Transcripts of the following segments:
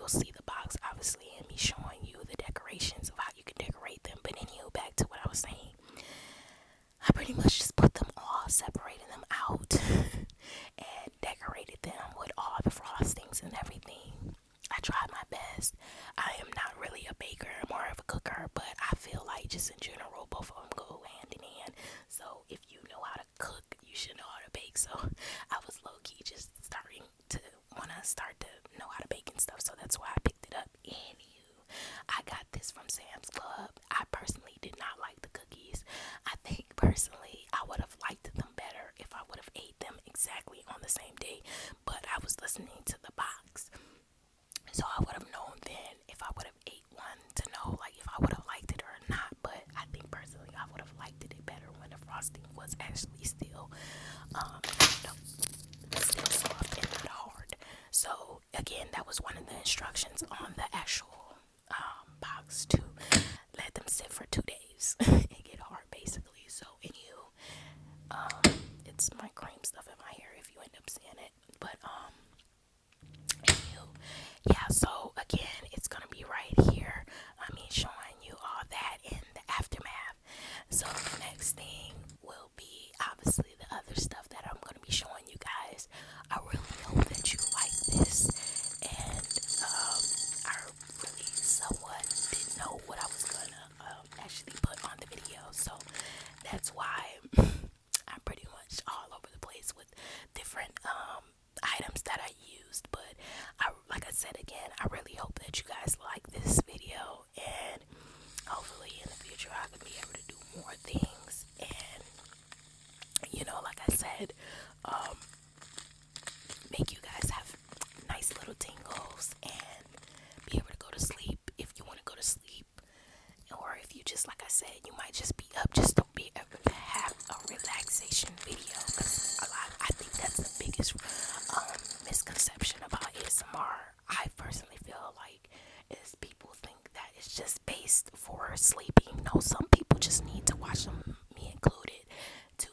you'll see the box obviously and me showing you the decorations of how you can decorate them. But anywho, back to what I was saying. I pretty much just put them all, separated them out, and decorated them with all the frostings and everything. I tried my best. I am not really a baker, more of a cooker, but I feel like just in general, both of them go hand in hand. So if you know how to cook, you should know how to bake. So I was low key just starting to want to start to know how to bake and stuff. So that's why I picked it up. Anywho, I got this from Sam's Club. I personally did not like the cookies. I think personally I would have liked them better if I would have ate them exactly on the same day. But I was listening to the box, so I would have known then if I would have ate one to know like if I would have liked it or not. But I think personally I would have liked it better when the frosting was actually still no, still soft and not hard. So again, that was one of the instructions on the actual box, to let them sit for 2 days and get hard basically. So anywho, it's my cream stuff in my hair if you end up seeing it. But anywho, yeah, so again, it's gonna be right here. I mean, showing you all that in the aftermath. So the next thing will be obviously the other stuff that I'm gonna be showing you guys. I really hope that you like this, and I really somewhat didn't know what I was gonna actually put on the video, so that's why I'm pretty much all over the place with different items that I used. But like I said again, I really hope that you guys like this video, and hopefully in the future I can be able to do more things, and like I said, make you guys have nice little tingles and be able to go to sleep if you want to go to sleep, or if you just, like I said, you might just be up just to be able to have a relaxation video. Because I think that's the biggest misconception about ASMR. I personally feel like is people think that it's just based for sleeping. No, some people just need to watch them, me included, to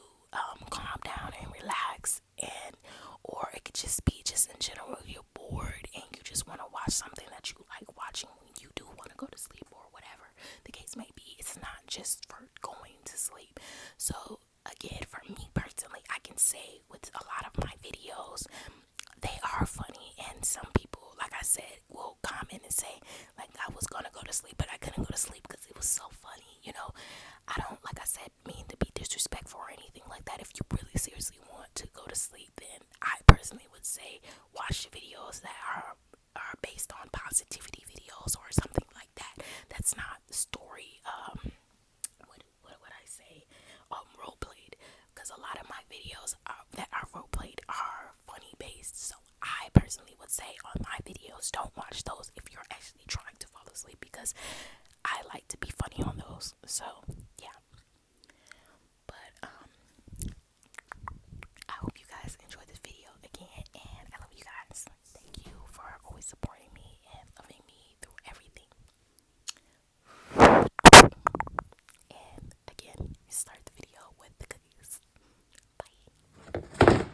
calm down and relax, and or it could just be just in general you're bored and you just want to watch something that you like watching when you do want to go to sleep, or whatever the case may be. It's not just for going to sleep. So again, for me personally, I can say with a lot of my videos, they are funny, and some people, like I said, will comment and say like I was gonna go to sleep but I couldn't go to sleep because it was so funny. I don't, like I said, mean to be disrespectful or anything like that. If you really seriously want to go to sleep, then I personally would say watch videos that are based on positivity videos or something like that. That's not story what would I say, role played, because a lot of my videos that are role played are funny based. So I personally would say on my videos, don't watch those if you're actually trying to fall asleep, because I like to be funny on those. So yeah, but I hope you guys enjoyed this video again, and I love you guys. Thank you for always supporting me and loving me through everything. And again, start the video with the cookies. Bye.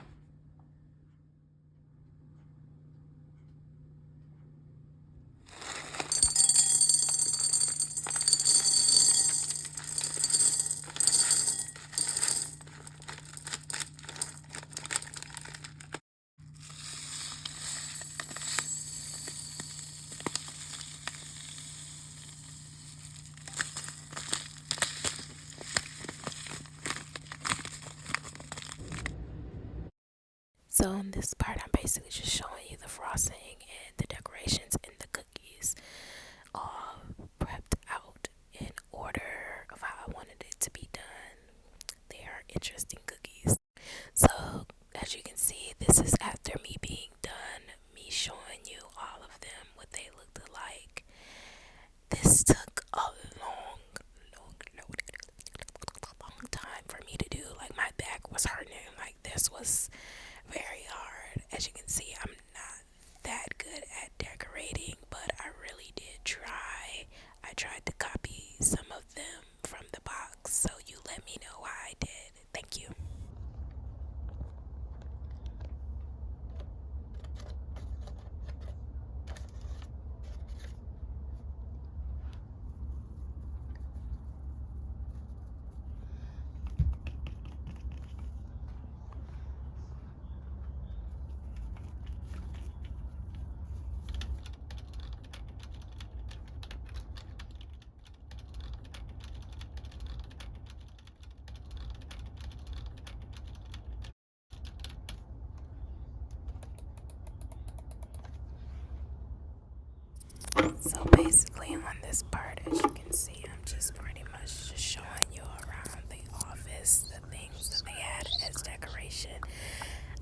this part, as you can see, I'm just pretty much just showing you around the office, the things that they had as decoration.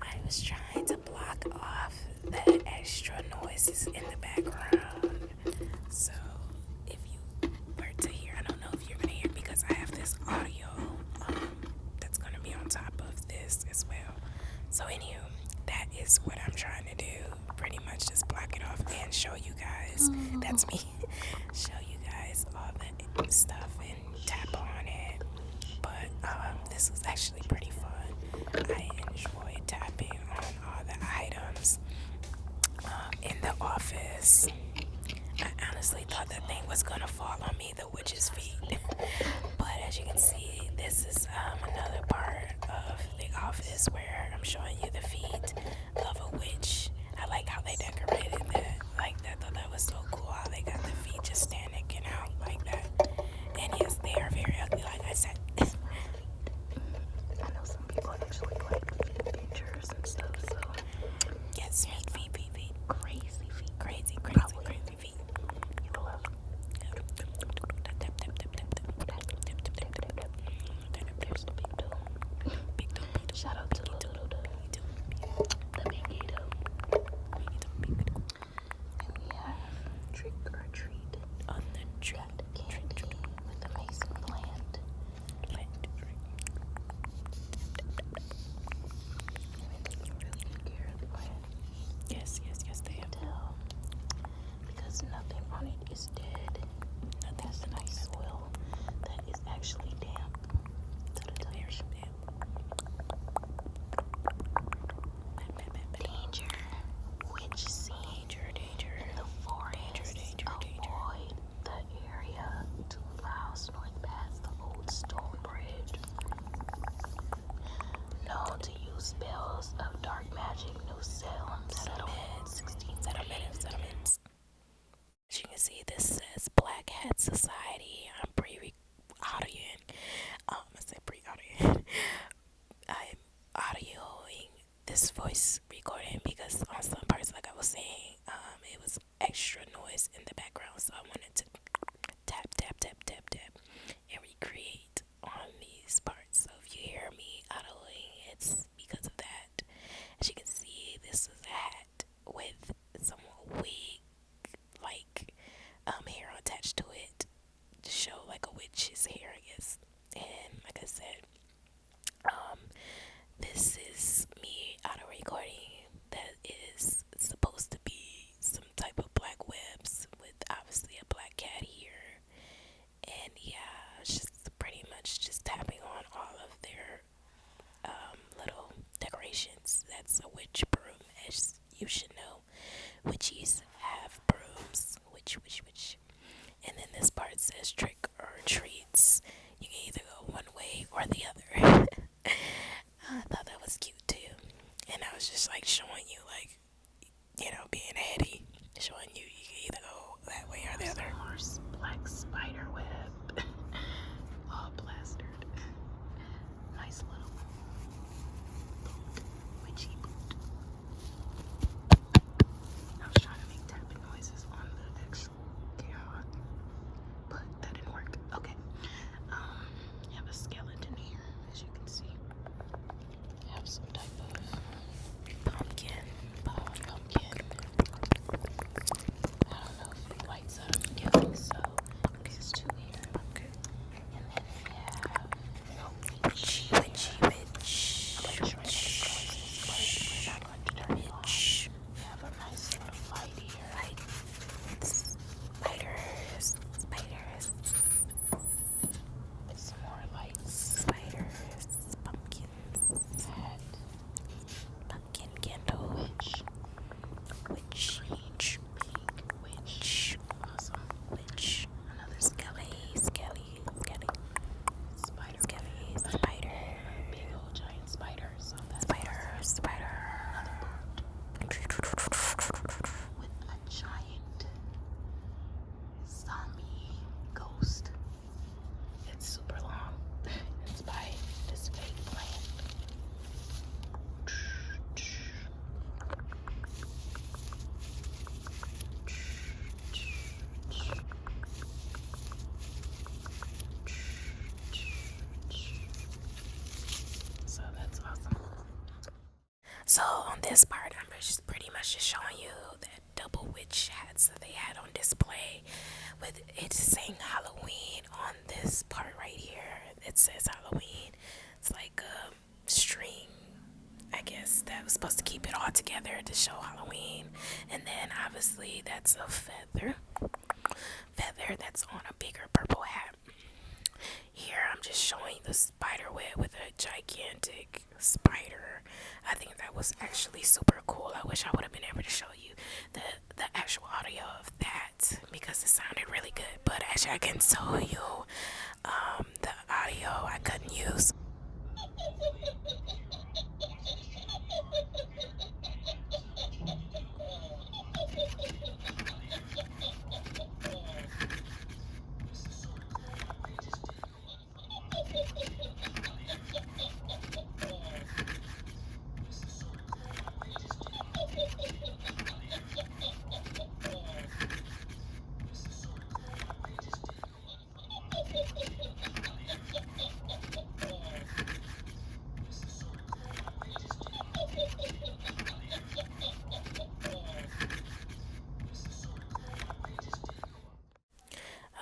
I was trying to block off the extra noises in the background. So if you were to hear, I don't know if you're going to hear because I have this audio that's going to be on top of this as well. So anywho, that is what I'm trying to do. Pretty much just block it off and show you guys. That's me. Show you guys all the stuff and tap on it. But this was actually pretty fun. I enjoyed tapping on all the items in the office. I honestly thought that thing was gonna fall on me, the witch's feet. But as you can see, this is another part of the office where I'm showing you the feet of a witch. I like how they decorated that. Like that, thought that was so cool how they got the feet just standing out like that. And yes, they are very ugly, like I said. I know some people actually like pictures and stuff, so Yes, feet. crazy feet. Crazy feet. You will have there's the big toe. Big toe. Shout out to the little toe. The big toe. And we have trick or treat On the tree. candy with the mason plant. And they've been taking really good care of the plant. Yes, they have. Tell because nothing on it is dead. That's nice soil that is actually damp to the touch. Danger, witch scene. Danger. In the forest. Avoid the area 2 miles north past the old stone bridge. Known to use spells of dark magic, New Salem settlement, 16 Settlements. As you can see, this says Black Hat Society. I'm pre-audioing. I said pre-audioing. I'm audioing this voice recording because on some parts, like I was saying, it was extra noise in the background. So I wanted to tap, and recreate on these parts. So if you hear me audioing, it's because of that. As you can see, this is a hat with some wig like hair attached to it to show like a witch's hair, I guess. And like I said, this is me auto recording that is supposed to be some type of black webs with obviously a black cat here. And yeah, it's just pretty much just tapping on all of their little decorations. That's a witch broom, as you should know. Witchies have brooms. Witch. And then this part says trick or treats. You can either go one way or the other. I thought that was cute too. And I was just like showing you, like, being heady. Showing you can either go that way or the other. Horse black spider web. All plastered. Nice little witchy boot. So on this part, I'm just pretty much just showing you that double witch hats that they had on display, with it saying Halloween on this part right here. It says Halloween. It's like a string, I guess, that was supposed to keep it all together to show Halloween. And then obviously that's a feather that's on a bigger purple hat. Here I'm just showing the spider web with a gigantic spider. I think that was actually super cool. I wish I would have been able to show you the actual audio of that because it sounded really good. But as I can tell you, the audio I couldn't use.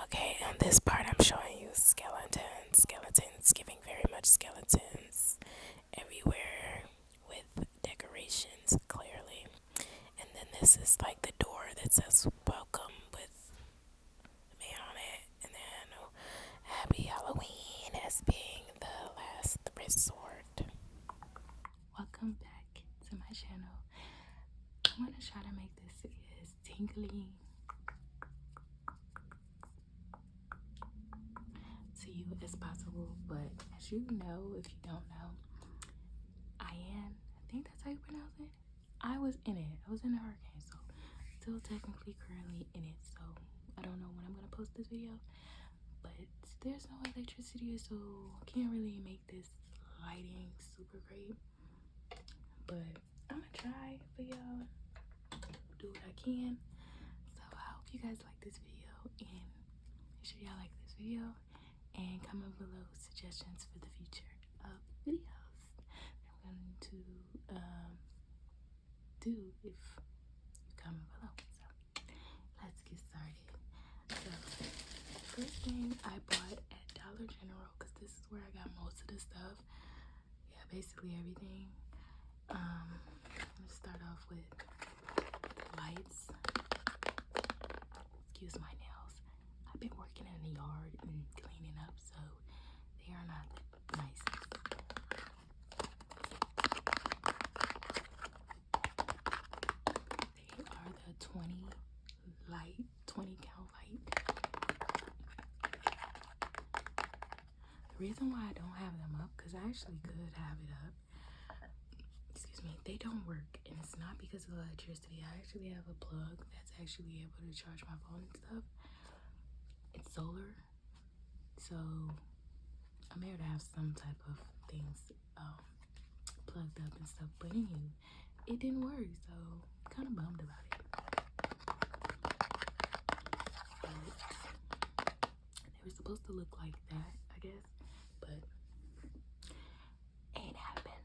Okay, on this part I'm showing you skeletons, giving very much skeletons everywhere with decorations clearly. And then this is like the door that says welcome with a man on it. And then happy Halloween as being the last resort. Welcome back to my channel. I'm gonna try to make this as tingly to you as possible, but as you know, if you don't know, I think that's how you pronounce it. I was in it. I was in a hurricane, so still technically currently in it. So I don't know when I'm gonna post this video, but there's no electricity, so can't really make this lighting super great. But I'm gonna try for y'all, do what I can. So I hope you guys like this video, and make sure y'all like this video and comment below suggestions for the future of videos I'm going to do if you comment below. So let's get started. So first thing I bought at Dollar General, because this is where I got most of the stuff. Yeah, basically everything. Let's start off with lights. Excuse my nails. I've been working in the yard and cleaning up, so they are not the nicest. They are the 20 count light. The reason why I don't have them up, because I actually could have it up, excuse me, they don't work, and it's not because of electricity. I actually have a plug that's actually able to charge my phone and stuff. It's solar, so I'm able to have some type of things plugged up and stuff. But anyway, it didn't work, so I'm kind of bummed about it. They were supposed to look like that, I guess, but ain't happened.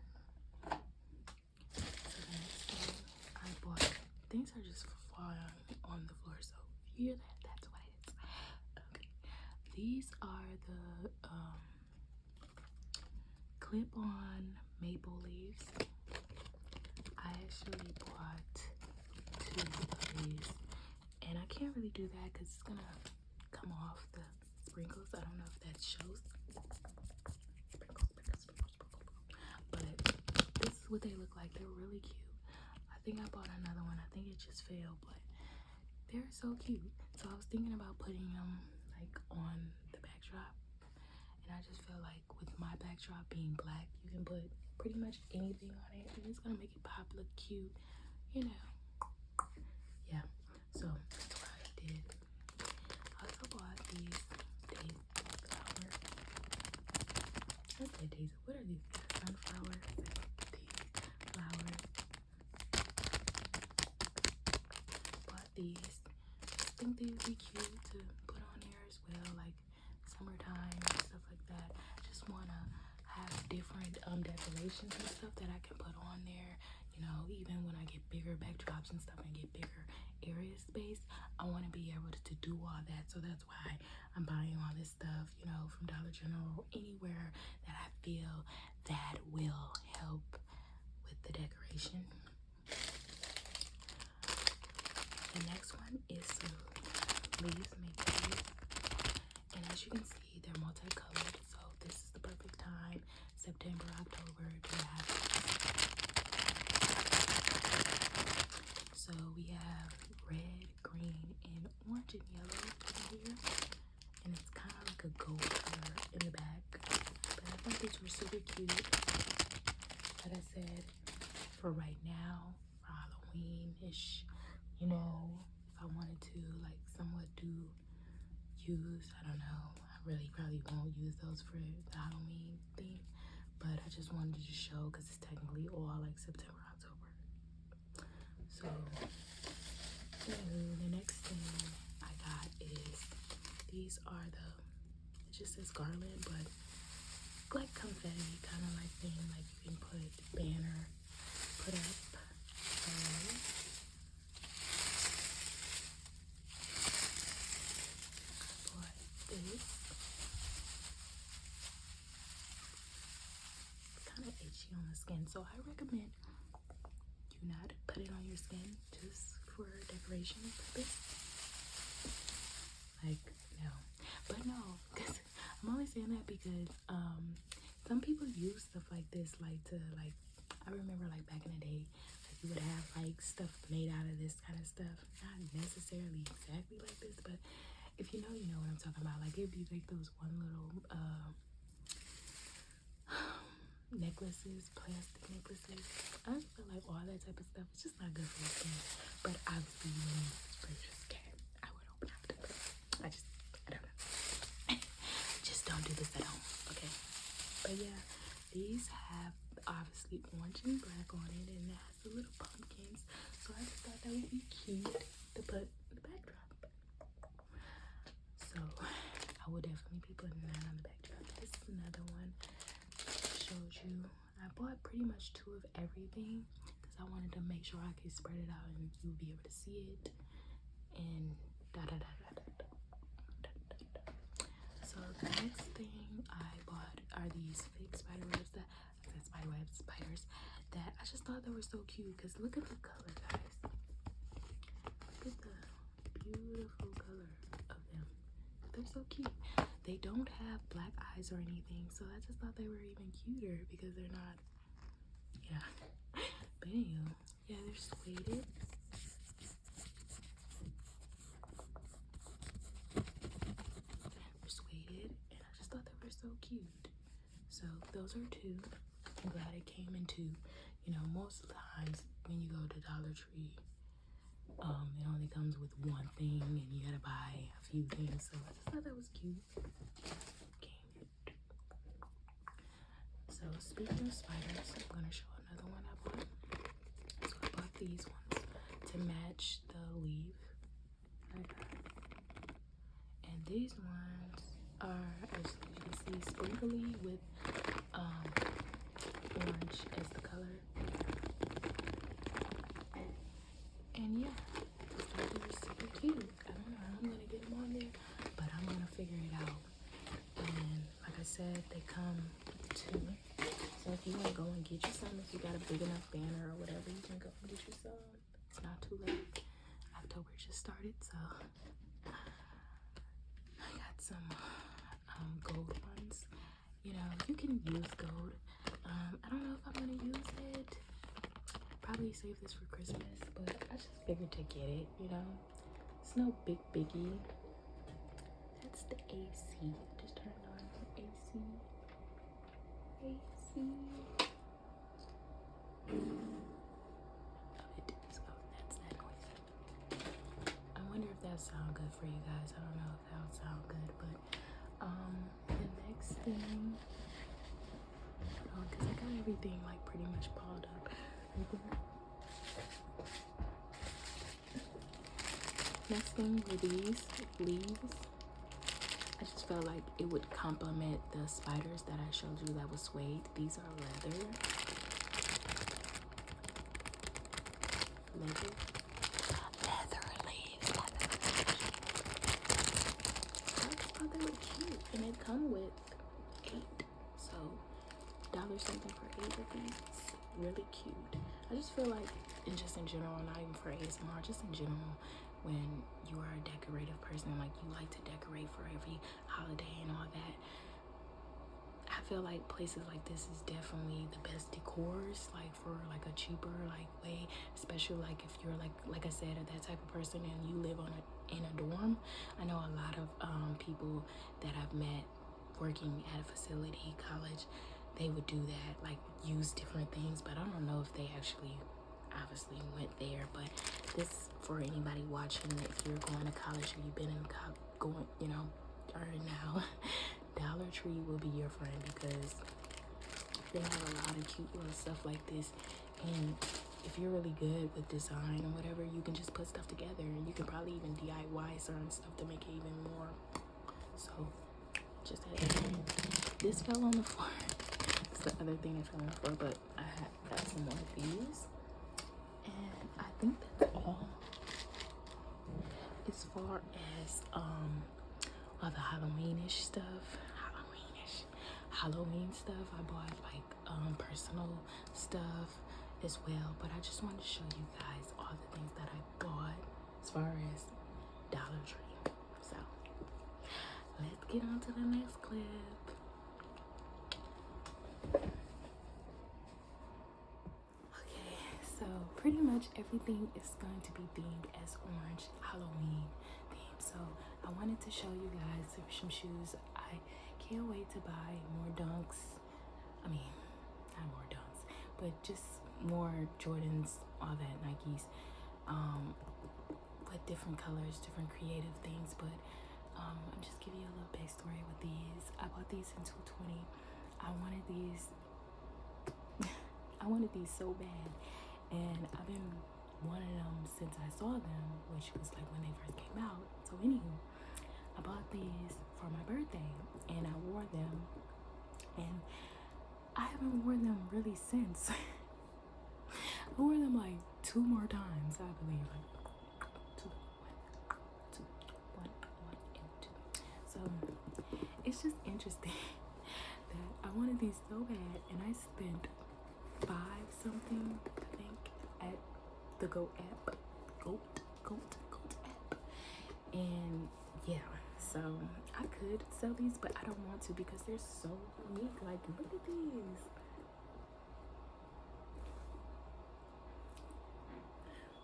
So the next thing I bought, things are just falling on the floor, so if you hear that, that's what it is. Okay, these are the clip-on maple leaves. I actually bought 2 of these, and I can't really do that because it's gonna come off the sprinkles. I don't know if that shows. But this is what they look like. They're really cute. I think I bought another one. I think it just failed, but they're so cute. So I was thinking about putting them like on the backdrop, and I just feel like with my backdrop being black, you can put pretty much anything on it, and it's gonna make it pop, look cute, you know. Yeah, so that's what I did. I also bought these daisy flowers. I said daisy. What are these? Sunflower. Daisy flowers. Bought these. I think they would be cute to put on there as well, like summertime and stuff like that. Just wanna have different decorations and stuff that I can put on there. you know, even when I get bigger backdrops and stuff and get bigger area space, I want to be able to do all that. So that's why I'm buying all this stuff, you know, from Dollar General, anywhere that I feel that will help with the decoration. The next one is some leaves, make and as you can see, they're multicolored, so this is the perfect time, September, October, to have. So we have red, green, and orange and yellow here, and it's kind of like a gold color in the back. But I thought these were super cute. Like I said, for right now, for Halloween-ish, you know, if I wanted to like somewhat use, I don't know, I really probably won't use those for the Halloween theme, but I just wanted to show because it's technically all like September, October. So anywho, the next thing I got is these are the, it just says garland, but like confetti kind of like thing, like you can put banner, put up. This kind of itchy on the skin, so I recommend you not put it on your skin just for decoration purpose. Like no, because I'm only saying that because some people use stuff like this like to like, I remember like back in the day, like you would have like stuff made out of this kind of stuff, not necessarily exactly like this, but if you know, you know what I'm talking about. Like it'd be like those one little necklaces, plastic necklaces. I just feel like all that type of stuff is just not good for your skin. But obviously, when you spray your skin, I would open up to it. I don't know. Just don't do this at home, okay? But yeah, these have obviously orange and black on it, and it has the little pumpkins. So I just thought that would be cute to put in the backdrop. So I will definitely be putting that on the backdrop. This is another one. Showed you. I bought pretty much 2 of everything because I wanted to make sure I could spread it out and you'll be able to see it. And So the next thing I bought are these fake spider webs that I said spiders that I just thought they were so cute because look at the color, guys. Look at the beautiful color of them. They're so cute. They don't have black eyes or anything, so I just thought they were even cuter because they're not, yeah. But anyway, yeah, they're suede. They're suede, and I just thought they were so cute. So those are 2. I'm glad it came in 2. You know, most of the times when you go to Dollar Tree, it only comes with one thing and you gotta buy a few things, so I just thought that was cute. So speaking of spiders, I'm gonna show another one I bought. So I bought these ones to match the leaf I got. And these ones are, as you can see, sprinkly with orange as the color. And yeah, I thought they were super cute. I don't know how I'm gonna get them on there, but I'm gonna figure it out. And like I said, they come with 2. So if you want to go and get you some, if you got a big enough banner or whatever, you can go and get you some. It's not too late. October just started, so I got some gold ones. You know, you can use gold. I don't know if I'm gonna use it. Probably save this for Christmas, but I just figured to get it. You know, it's no big biggie. That's the AC. Just turned on the AC. AC. That's that noise. I wonder if that sound good for you guys. I don't know if that would sound good, but the next thing, because I got everything like pretty much balled up. Next thing were these leaves. I just felt like it would complement the spiders that I showed you that was suede. These are leather. leather. Leather leaves. I just thought they were cute, and they come with 8. So dollar something for 8 of these. Really cute. I just feel like, and just in general, not even for ASMR, just in general, when you are a decorative person, like you like to decorate for every holiday and all that, I feel like places like this is definitely the best decors, like for like a cheaper like way, especially like if you're like I said, that type of person and you live in a dorm. I know a lot of people that I've met working at a facility, college, they would do that, like use different things, but I don't know if they actually obviously went there. But this, for anybody watching, if you're going to college or you've been in going, you know, or now, Dollar Tree will be your friend, because they have a lot of cute little stuff like this. And if you're really good with design or whatever, you can just put stuff together, and you can probably even DIY certain stuff to make it even more. So just this fell on the floor. It's the other thing that fell on the floor, but I got some more of these, and I think that's all as far as all the Halloweenish stuff. Halloween stuff. I bought like personal stuff as well, but I just wanted to show you guys all the things that I bought as far as Dollar Tree. So let's get on to the next clip. Okay, so pretty much everything is going to be themed as orange, Halloween themed. So I wanted to show you guys some shoes. I can't wait to buy more Dunks. I mean, not more Dunks, but just more Jordans, all that, Nikes, with different colors, different creative things. But I'm just giving you a little backstory with these. I bought these in 220. I wanted these so bad, and I've been wanting them since I saw them, which was like when they first came out. So anywho, I bought these for my birthday, and I wore them, and I haven't worn them really since. I wore them like 2 more times, I believe, like one, and 2. So it's just interesting that I wanted these so bad, and I spent 5 something, I think, at the Goat app. Goat app. And yeah, so I could sell these, but I don't want to because they're so unique. Like, look at these.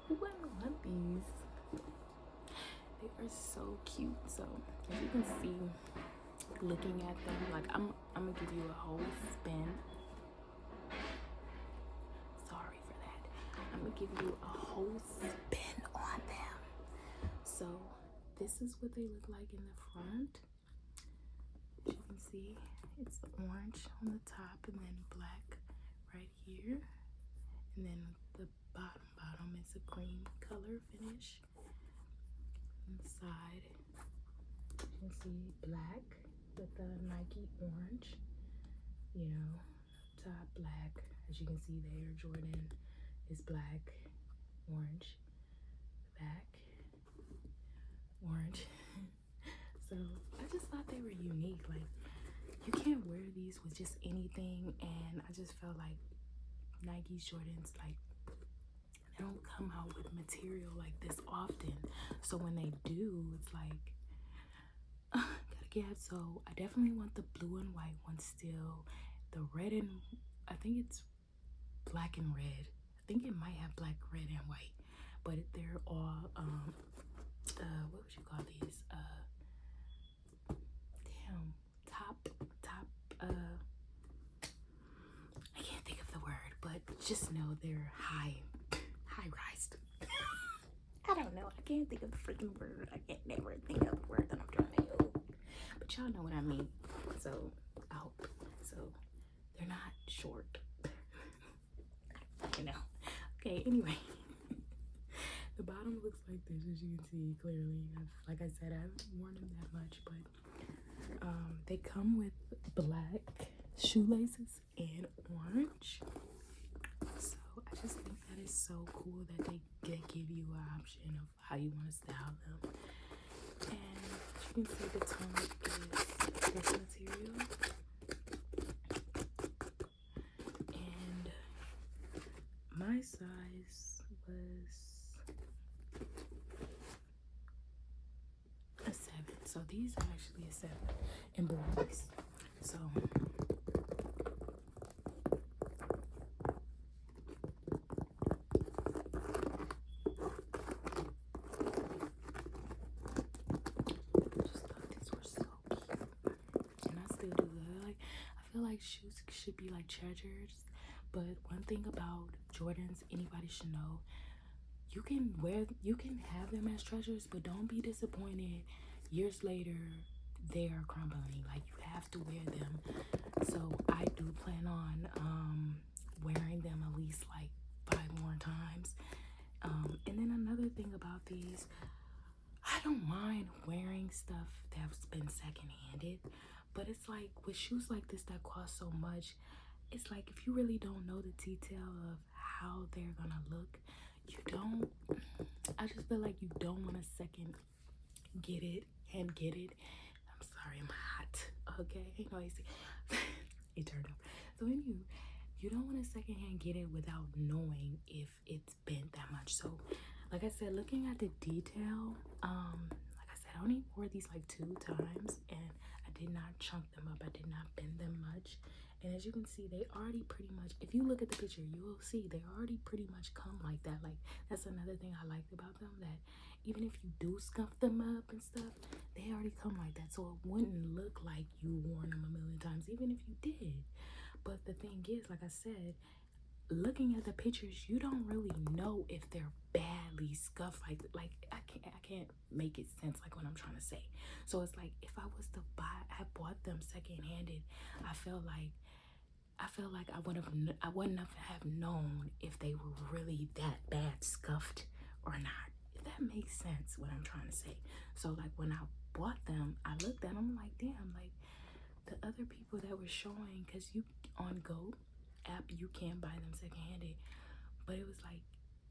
Who wouldn't want these? They are so cute. So as you can see, looking at them, like I'm gonna give you a whole spin. Sorry for that. I'm gonna give you a whole spin on them. So this is what they look like in the front. As you can see, it's orange on the top and then black right here, and then the bottom is a cream color finish. Inside, you can see black with the Nike orange, you know, top black. As you can see there, Jordan is black, orange, back, orange. So I just thought they were unique. Like, you can't wear these with just anything, and I just felt like Nike's Jordans, like, they don't come out with material like this often. So when they do, it's like, gotta get. So I definitely want the blue and white one still. The red and, I think it's black and red. I think it might have black, red, and white, but they're all what would you call these? Top I can't think of the word, but just know they're high rised. I don't know. I can't think of the freaking word. I can't never think of the word that I'm trying to use. But y'all know what I mean. So I hope. So they're not short. You know. Okay, anyway. The bottom looks like this, as you can see clearly. Like I said, I haven't worn them that much, but they come with black shoelaces and orange. So I just think that is so cool that they give you an option of how you want to style them. And you can see the tone is this material. And my size was a 7. So these are actually a 7 in boys. So just thought these were so cute. And I still do that. Like, I feel like shoes should be like treasures. But one thing about Jordans, anybody should know, you can have them as treasures, but don't be disappointed years later they are crumbling. Like, you have to wear them. So I do plan on wearing them at least like 5 more times. And then another thing about these, I don't mind wearing stuff that's been secondhanded, but it's like with shoes like this that cost so much, it's like if you really don't know the detail of how they're gonna look, you don't. I just feel like you don't want to second get it and get it. I'm sorry, I'm hot. Okay, no, you see, it turned up. So you don't want to secondhand get it without knowing if it's bent that much. So, like I said, looking at the detail, like I said, I only wore these like 2 times, and I did not chunk them up. I did not bend them much. And as you can see, they already pretty much, if you look at the picture, you will see they already pretty much come like that. Like, that's another thing I liked about them, that even if you do scuff them up and stuff, they already come like that. So it wouldn't look like you worn them a million times, even if you did. But the thing is, like I said, looking at the pictures, you don't really know if they're badly scuffed. Like I can't make it sense like what I'm trying to say. So it's like if I was to I bought them secondhanded, I feel like I wouldn't have known if they were really that bad scuffed or not. If that makes sense, what I'm trying to say. So like when I bought them, I looked at them, I'm like, damn, like the other people that were showing, because you on Go app you can buy them secondhanded, but it was like,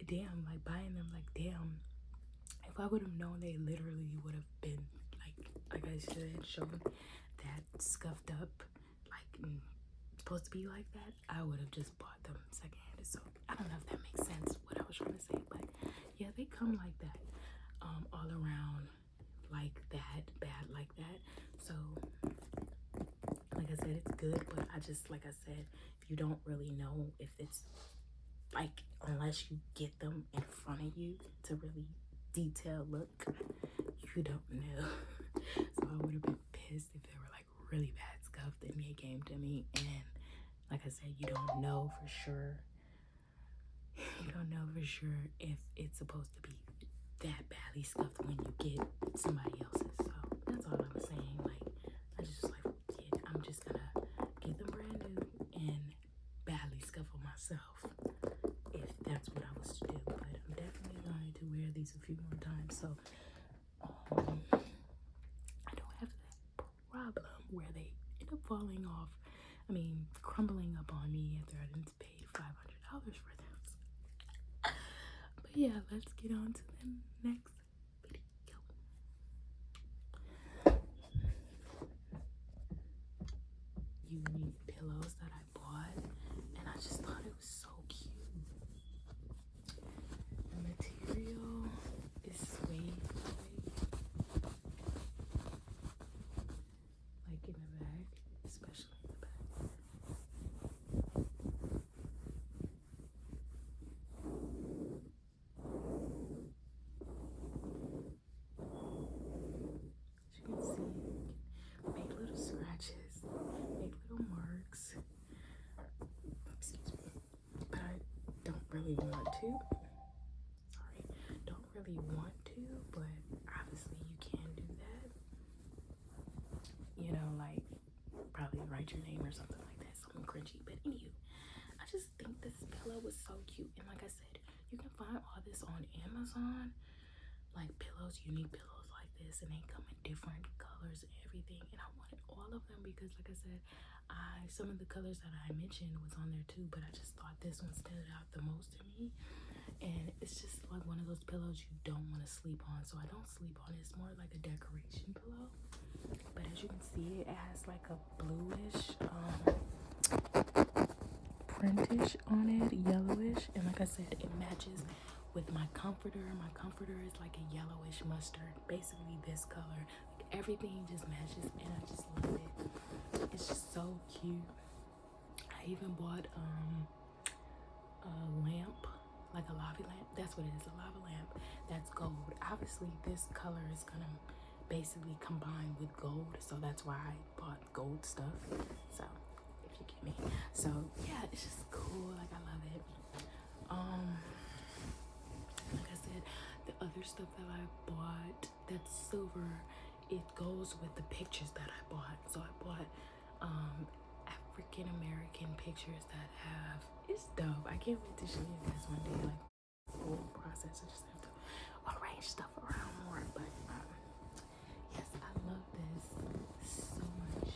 damn, like buying them, like damn, if I would have known they literally would have been like I said, shown that scuffed up, like supposed to be like that, I would have just bought them secondhanded. So I don't know if that makes sense what I was trying to say, but yeah, they come like that, all around like that, bad like that. So like I said, it's good, but I just, like I said, if you don't really know if it's like, unless you get them in front of you to really detail look, you don't know. So I would have been pissed if they were like really bad scuffed and they came to me, and like I said, you don't know for sure. You don't know for sure if it's supposed to be that badly scuffed when you get somebody else's. So that's all I was saying. Like, I just was like, yeah, I'm just gonna get them brand new and badly scuffle myself if that's what I was to do. But I'm definitely going to wear these a few more times. So I don't have that problem where they end up falling off. I mean, crumbling up on me after I didn't pay $500 for them. But yeah, let's get on to the next video. Unique pillows that I bought, and I just thought it was so cute. The material is suede, like in the back, especially in the back. As you can see, you can make little scratches, make little marks. Excuse me, but I don't really want to. Sorry, don't really want to, but obviously you can do that. You know, like probably write your name or something like that, something cringy. But anywho, I just think this pillow was so cute, and like I said, you can find all this on Amazon, like pillows, unique pillows like this, and they come in different colors and everything. And I wanted all of them because, like I said, some of the colors that I mentioned was on there too, but I just thought this one stood out the most to me. And it's just like one of those pillows you don't want to sleep on, so I don't sleep on it. It's more like a decoration pillow. But as you can see, it has like a bluish printish on it, yellowish, and like I said, it matches with my comforter. My comforter is like a yellowish mustard, basically this color. Like everything just matches, and I just love it. It's just so cute. I even bought a lamp, like a lava lamp. That's what it is, a lava lamp. That's gold. Obviously, this color is gonna basically combine with gold, so that's why I bought gold stuff. So if you get me. So yeah, it's just cool. Like I love it. Like I said, the other stuff that I bought that's silver, it goes with the pictures that I bought. So I bought African American pictures that have, it's dope. I can't wait to show you guys one day, like full process. I just have to arrange stuff around more, but yes, I love this so much.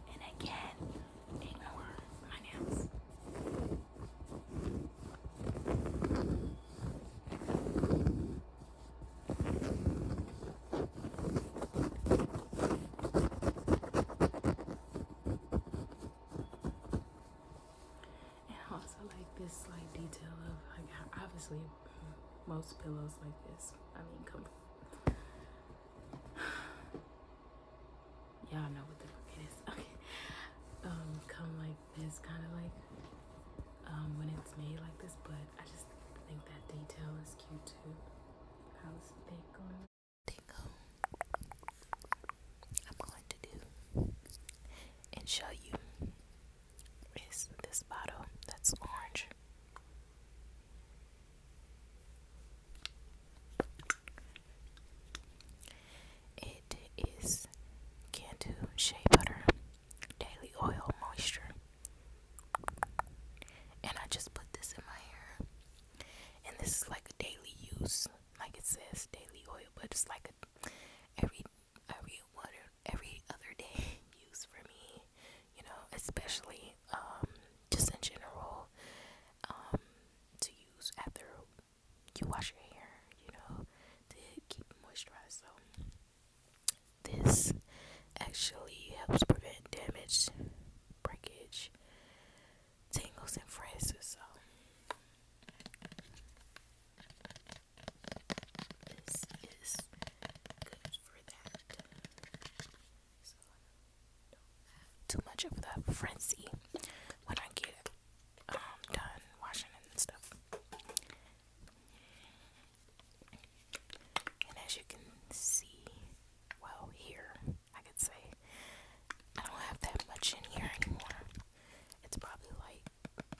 And again, ignore my nails. And also like this slight detail of like obviously most pillows like this, I mean, come, y'all know what the fuck it is. Okay. Come like this, kind of like when it's made like this, but I just think that detail is cute too. How's thick on it? Tingle, I'm going to do and show you is this bottle that's orange. It is Cantu Shea Butter Daily Oil Moisture. And I just put this in my hair. And this is like a daily use. Like it says daily oil, but it's like a every every other day use for me, you know, especially just in general, to use after you wash your hair, you know, to keep it moisturized. So this actually helps prevent damage, breakage, tangles, and frizz. So this is good for that. So too much of the frenzy when I get done washing and stuff. And as you can see, well, here I could say I don't have that much in here anymore. It's probably like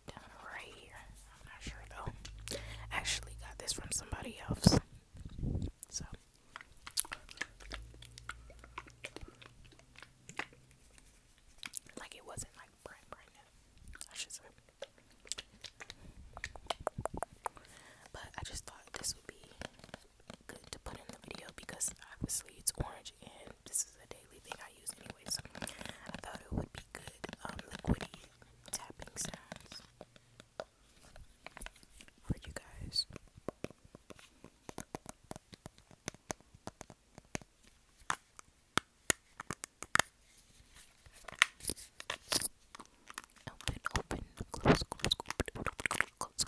down right here. I'm not sure though. I actually got this from somebody else. So like it wasn't like brand new, I should say. But I just thought this would be good to put in the video because obviously it's orange and this is a daily thing I use anyway. So I thought it would be good liquidy tapping sounds for you guys. Open, open, close, close, close, close.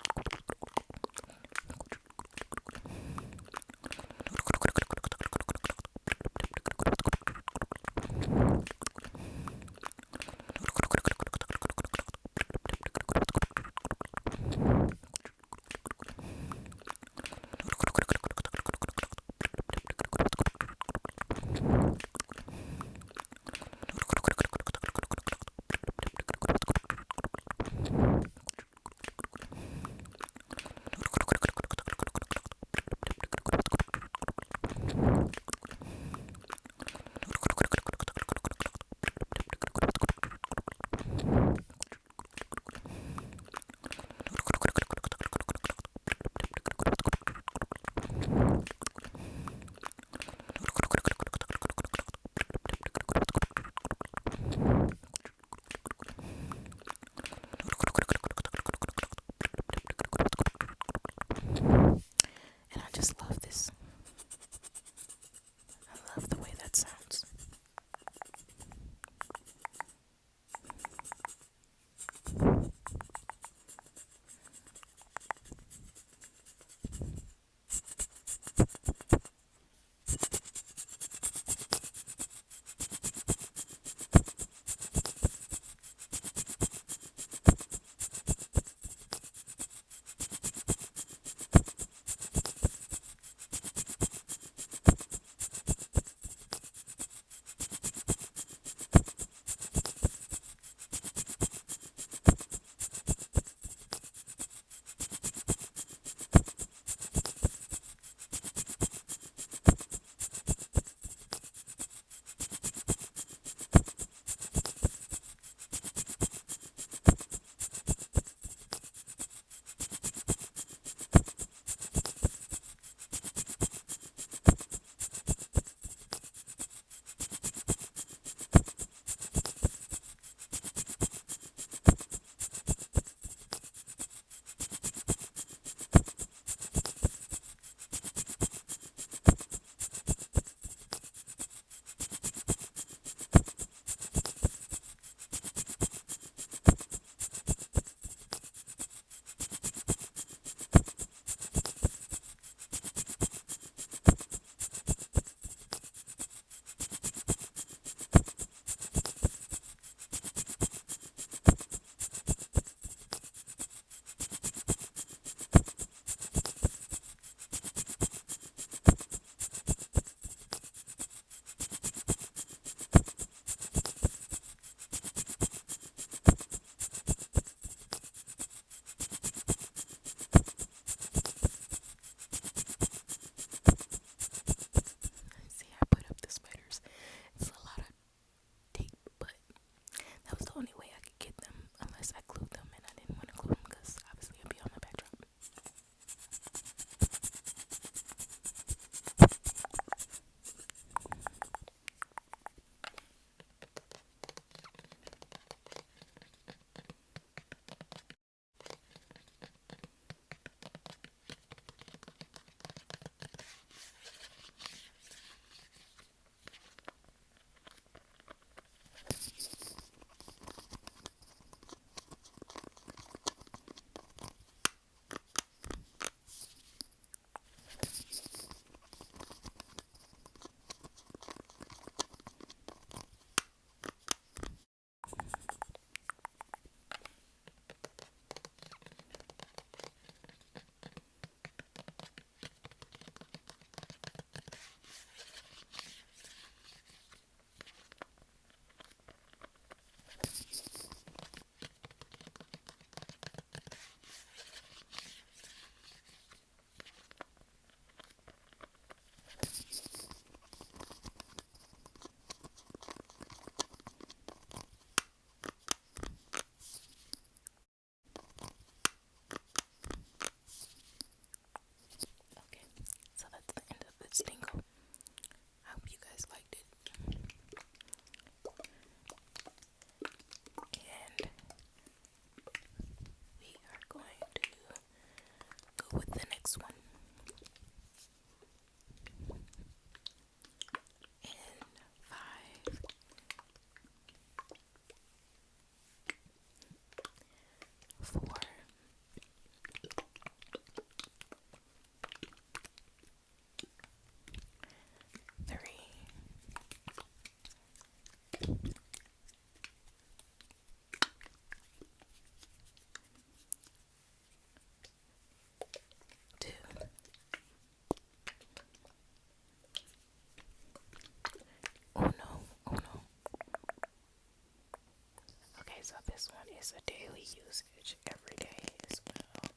is a daily usage, everyday as well.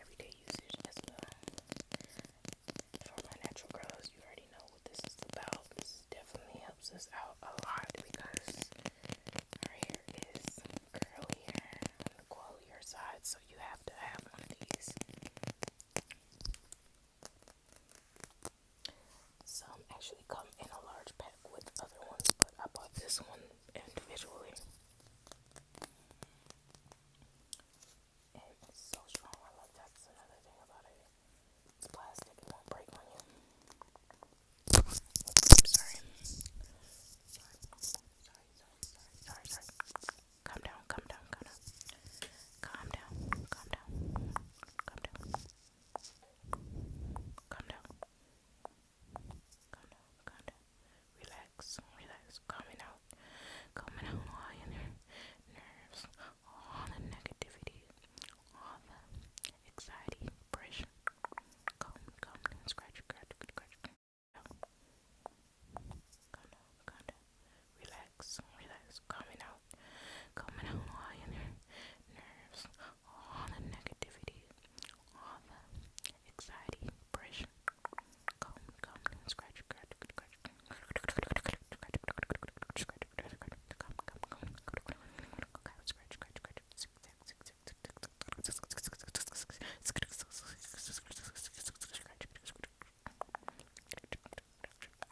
Everyday usage as well. For my natural girls, you already know what this is about. This definitely helps us out a lot because our hair is curlier on the coilier side, so you have to have one of these. Some actually come in a large pack with other ones, but I bought this one individually. And it's so strong. I love that's another thing about it. It's plastic, it won't break on you. I'm sorry. Sorry. Calm down. Calm down. Calm down. Calm down. Calm down. Calm down. Calm down. Relax. Calming out all your nerves, all the negativity, all the anxiety, depression. Calm down. Scratch. Calm down. Relax. Calming out all your nerves, all the negativity, all the anxiety, depression. Calm down. Scratch.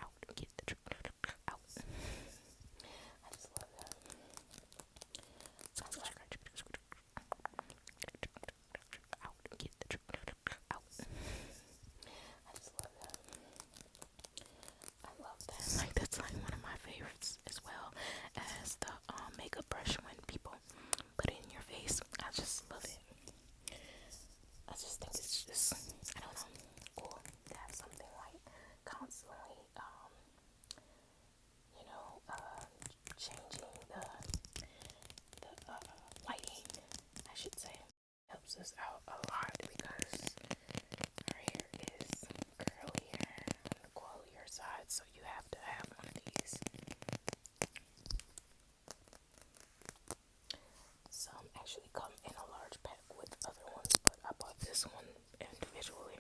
Out. Get the trick out. I just love that. Out. Get the trick out. I just love that. I love that. Like that's like one of my favorites as well as the makeup brush when people put it in your face. I just love it. I just think it's just, I don't know, cool to have something like constantly, changing the lighting, I should say. Helps us out a lot because our hair is curlier on the coilier side, so you have to have one of these. Some actually come in a large pack with other ones, but I bought this one individually.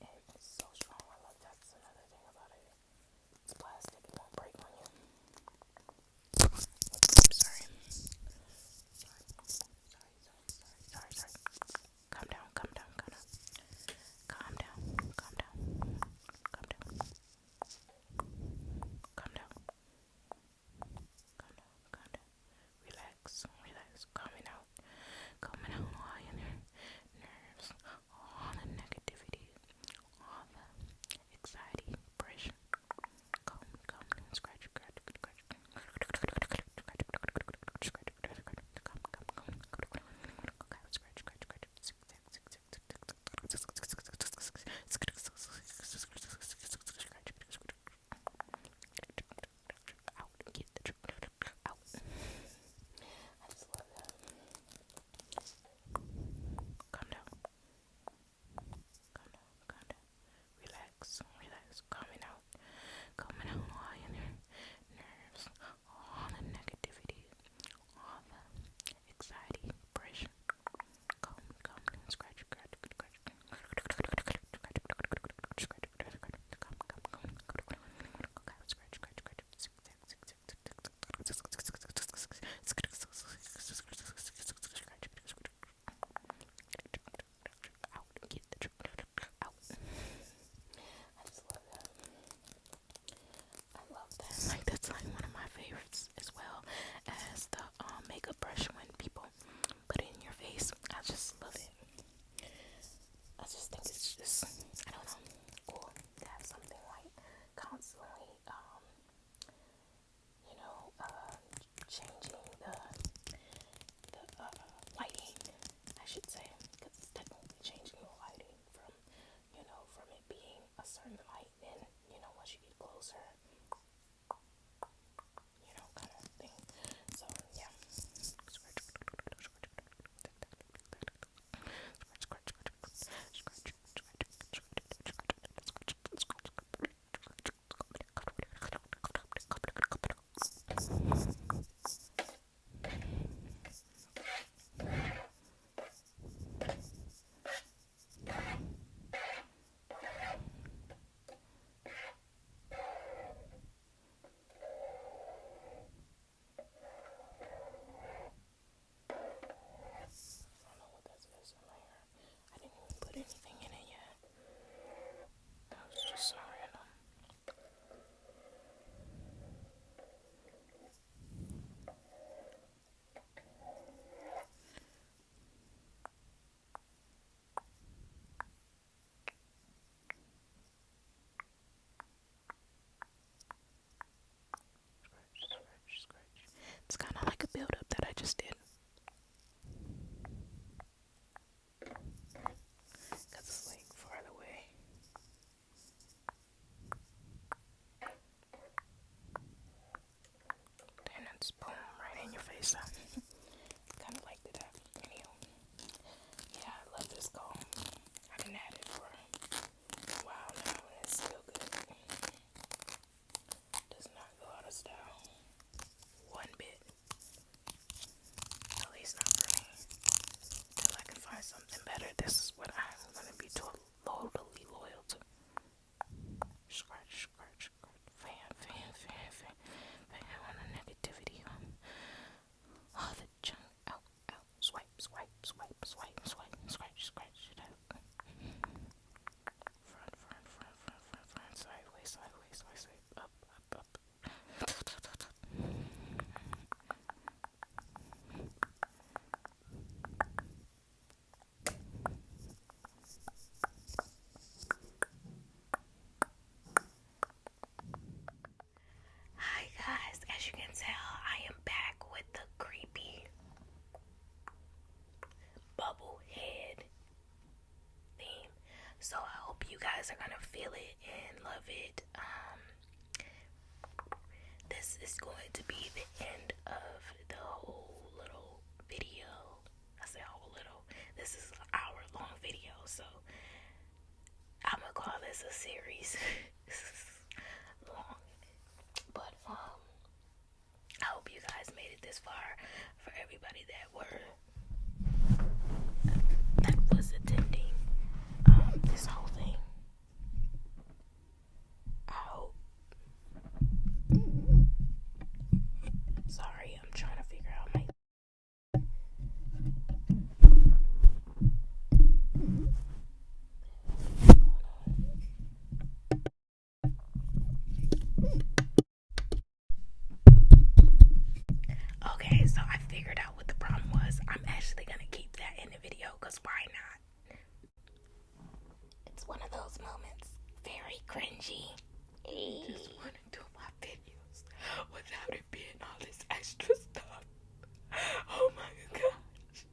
And it's so strong. I love that's another thing about it. It's plastic, it won't break on you. I'm sorry. you guys are gonna feel it and love it. This is going to be the end of the whole little video. I say whole little. This is an hour-long video, so I'm gonna call this a series. Long, but I hope you guys made it this far. For everybody that was attending this whole thing, I hope. Sorry, I'm trying to figure out my. Okay, so I figured out what the problem was. I'm actually gonna keep that in the video, because why not? It's one of those moments. Very cringy. Just want to do my videos without it being all this extra stuff. Oh my gosh.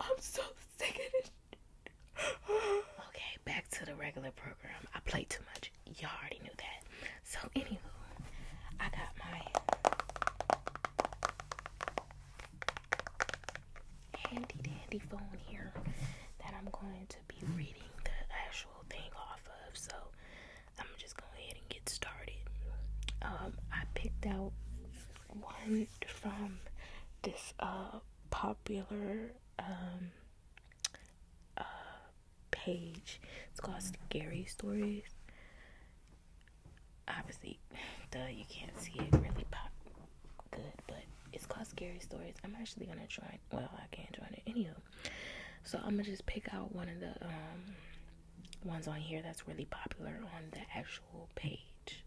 I'm so sick of this. Okay, back to the regular program. I played too much. Y'all already knew that. So, anywho, I got my handy dandy phone here that I'm going to be reading the actual thing off of. So, I'm just going ahead and get started. I picked out one from this popular page. It's called Scary Stories. Obviously, you can't see it really good, but it's called Scary Stories. I'm actually gonna join. Well, I can't join it anywho. So I'm gonna just pick out one of the ones on here that's really popular on the actual page.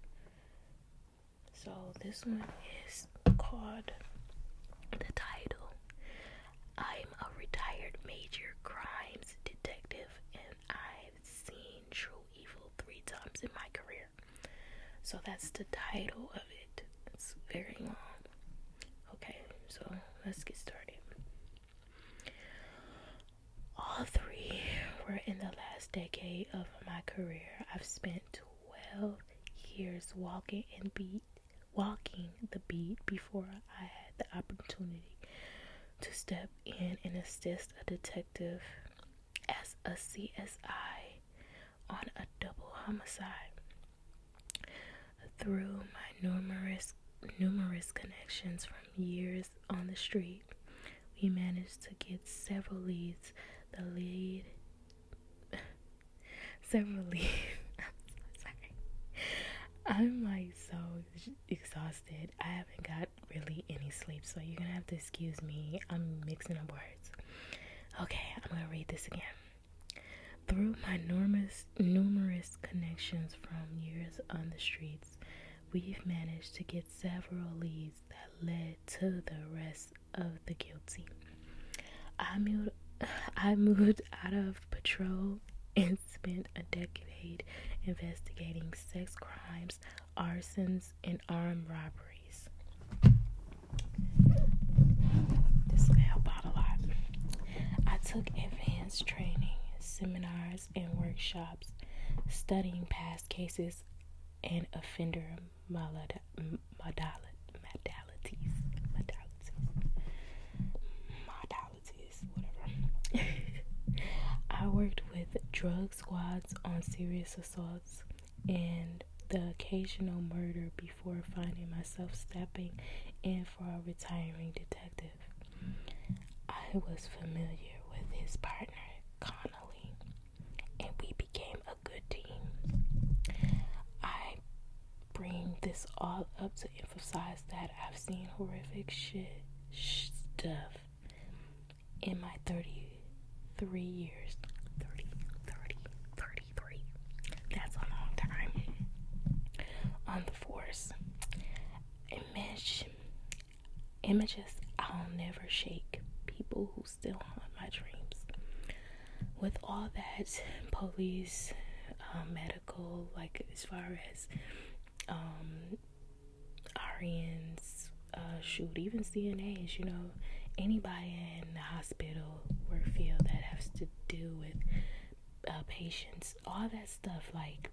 So this one is called, the title, I'm a retired major crimes detective and I've seen true evil 3 times in my career. So that's the title of it. It's very long. Okay, so let's get started. All 3 were in the last decade of my career. I've spent 12 years walking the beat before I had the opportunity to step in and assist a detective as a CSI on a double homicide. Through my numerous connections from years on the street, we managed to get several leads. Several leads. Sorry. I'm like so exhausted. I haven't got really any sleep, so you're gonna have to excuse me. I'm mixing up words. Okay, I'm gonna read this again. Through my numerous connections from years on the streets, we've managed to get several leads that led to the arrest of the guilty. I moved out of patrol and spent a decade investigating sex crimes, arsons, and armed robberies. This will help out a lot. I took advanced training, seminars, and workshops studying past cases and offender modalities. Whatever. I worked with drug squads on serious assaults and the occasional murder before finding myself stepping in for a retiring detective. I was familiar with his partner, Connolly, and we became a good team. I bring this all up to emphasize that I've seen horrific stuff in my 33 years. 33. That's a long time on the force. Images I'll never shake. People who still haunt my dreams. With all that police, medical, like as far as RNs, even CNAs, anybody in the hospital or field that has to do with patients, all that stuff. Like,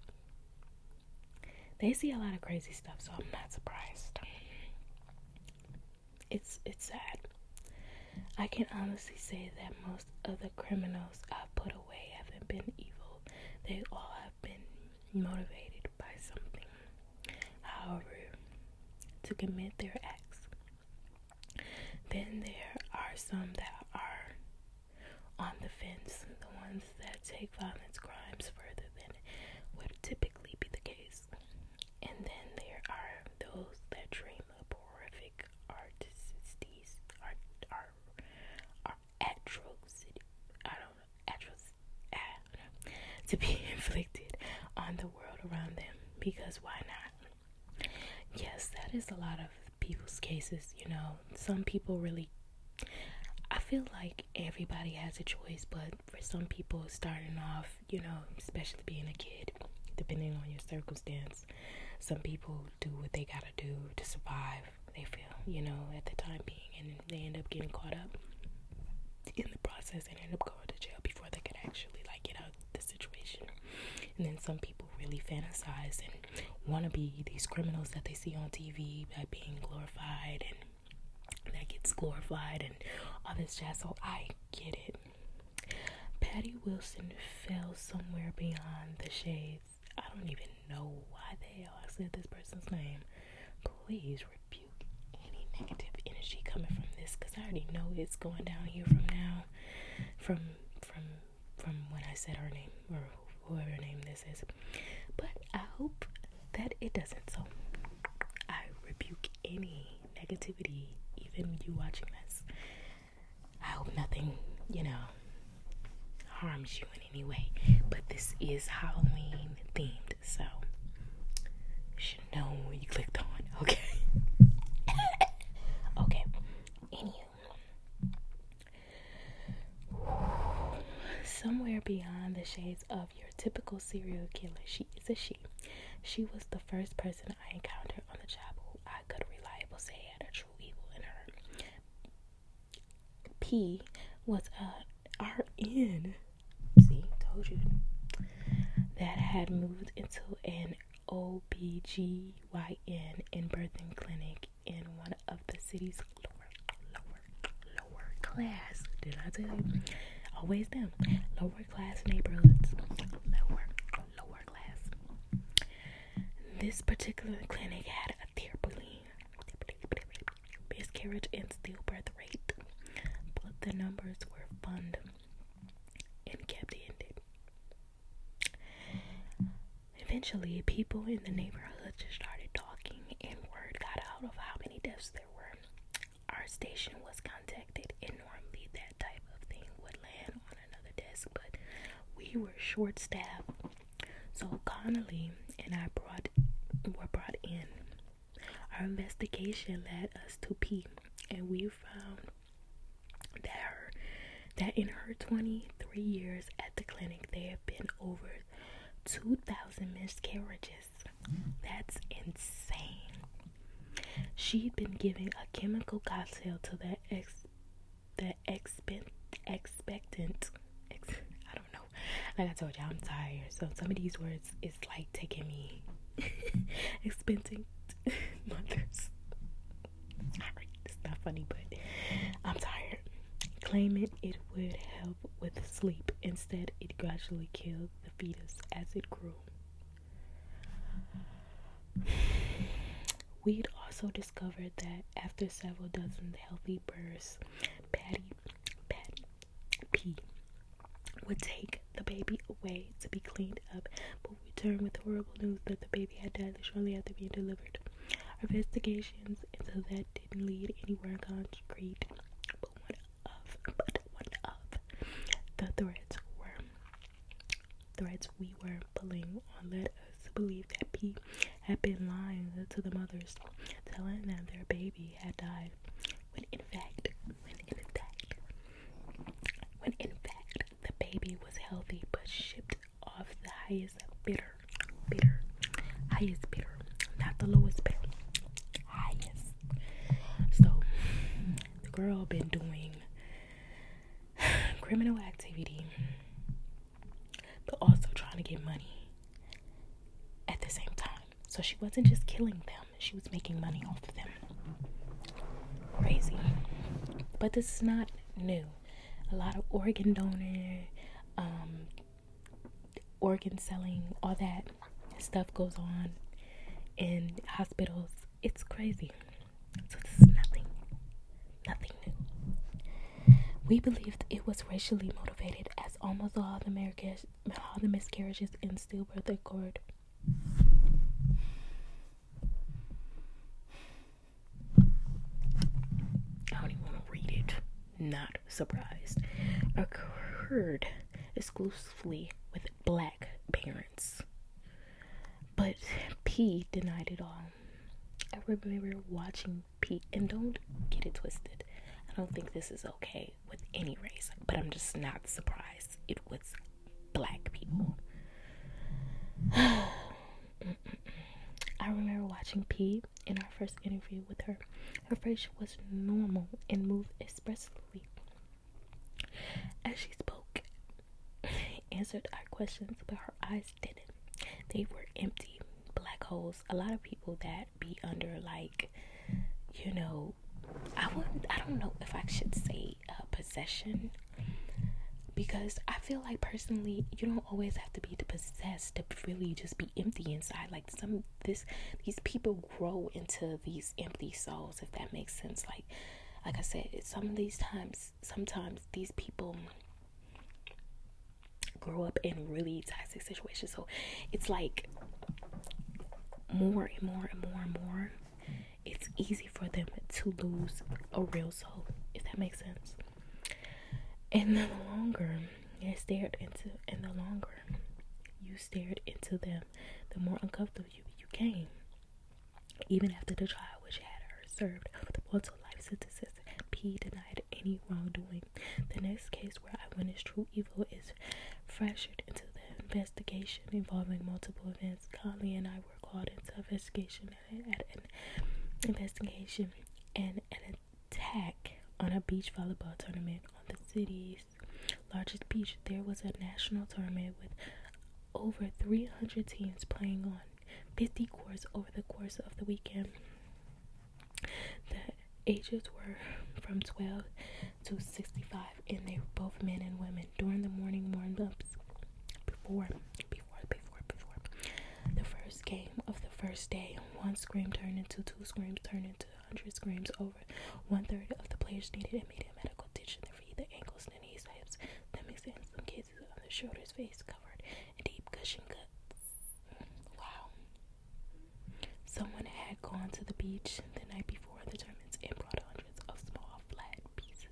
they see a lot of crazy stuff, so I'm not surprised. It's sad. I can honestly say that most of the criminals I've put away haven't been evil. They all have been motivated by something. However, to commit their acts. Then there are some that are on the fence, the ones that take violent crimes further than would typically be the case. And then there are those that dream of horrific atrocities, to be inflicted on the world around them, because why not? Yes, that is a lot of people's cases, you know. Some people really, I feel like everybody has a choice, but for some people starting off, you know, especially being a kid, depending on your circumstance, some people do what they gotta do to survive, they feel, you know, at the time being, and they end up getting caught up in the process and end up going to jail before they could actually like get out of the situation. And then some people really fantasize and want to be these criminals that they see on TV by being glorified, and that gets glorified and all this jazz. So I get it. Patty Wilson fell somewhere beyond the shades. I don't even know why the hell I said this person's name. Please rebuke any negative energy coming from this, because I already know it's going down here from now, from when I said her name, or whoever name this is. But I hope that it doesn't. So I rebuke any negativity, even you watching this. I hope nothing, you know, harms you in any way. But this is Halloween themed, so you should know when you clicked on. Okay. Okay. Anywho, somewhere beyond the shades of your typical serial killer, she is a she. She was the first person I encountered on the job who I could reliably say had a true evil in her. P was a RN. See, told you. That had moved into an OBGYN and birthing clinic in one of the city's lower class. Did I tell you? Always them. Lower class neighborhoods. Lower class. This particular clinic had a terribly miscarriage and stillbirth rate, but the numbers were fun and kept ended. Eventually, people in the neighborhood just started talking, and word got out of how many deaths there were. Our station was contacted, and normally that type of thing would land on another desk, but we were short-staffed. So Connolly and I were brought in. Our investigation led us to P, and we found that in her 23 years at the clinic, there have been over 2,000 miscarriages. That's insane. She'd been giving a chemical cocktail to the expectant. I don't know. Like I told you, I'm tired. So some of these words is like taking me expectant mothers. Sorry, it's not funny, but I'm tired. Claiming it would help with sleep. Instead, it gradually killed the fetus as it grew. We'd also discovered that after several dozen healthy births, Patty P would take the baby away to be cleaned up, but returned with horrible news that the baby had died shortly after being delivered. Our investigations into that didn't lead anywhere concrete, but one of the threads we were pulling on led us to believe that P had been lying to the mothers, telling them their baby had died, when in fact the baby was healthy but shipped off the highest bidder, not the lowest bidder, highest. So the girl been doing criminal activity, get money at the same time. So she wasn't just killing them, she was making money off of them. Crazy. But this is not new. A lot of organ donor, organ selling, all that stuff goes on in hospitals. It's crazy. So this is nothing new. We believed it was racially motivated, as almost all the miscarriages in stillbirth occurred. I don't even want to read it. Not surprised. Occurred exclusively with black parents. But P denied it all. I remember watching P, and don't get it twisted, I don't think this is okay with any race, but I'm just not surprised it was black people. I remember watching P in our first interview with her. Her face was normal and moved expressively as she spoke, answered our questions, but her eyes didn't. They were empty black holes. A lot of people that be under, like, you know, I don't know if I should say possession, because I feel like personally you don't always have to be possessed to really just be empty inside. Like these people grow into these empty souls, if that makes sense. Like I said, sometimes these people grow up in really toxic situations, so it's like more and more and more and more, it's easy for them to lose a real soul, if that makes sense. And the longer you stared into them, the more uncomfortable you became. Even after the trial, which had her served with multiple life sentences, P denied any wrongdoing. The next case where eyewitness true evil is fractured into the investigation involving multiple events. Conley and I were called into investigation and an attack on a beach volleyball tournament on the city's largest beach. There was a national tournament with over 300 teams playing on 50 courts over the course of the weekend. The ages were from 12 to 65, and they were both men and women. During the morning warm-ups, before the first game of the first day, one scream turned into two screams, turned into 100 screams. Over 1/3 of the players needed immediate medical attention for either ankles, knees, hips, stomachs, and in some cases on the shoulders, face covered in deep gushing cuts. Wow. Someone had gone to the beach the night before the tournaments and brought hundreds of small flat pieces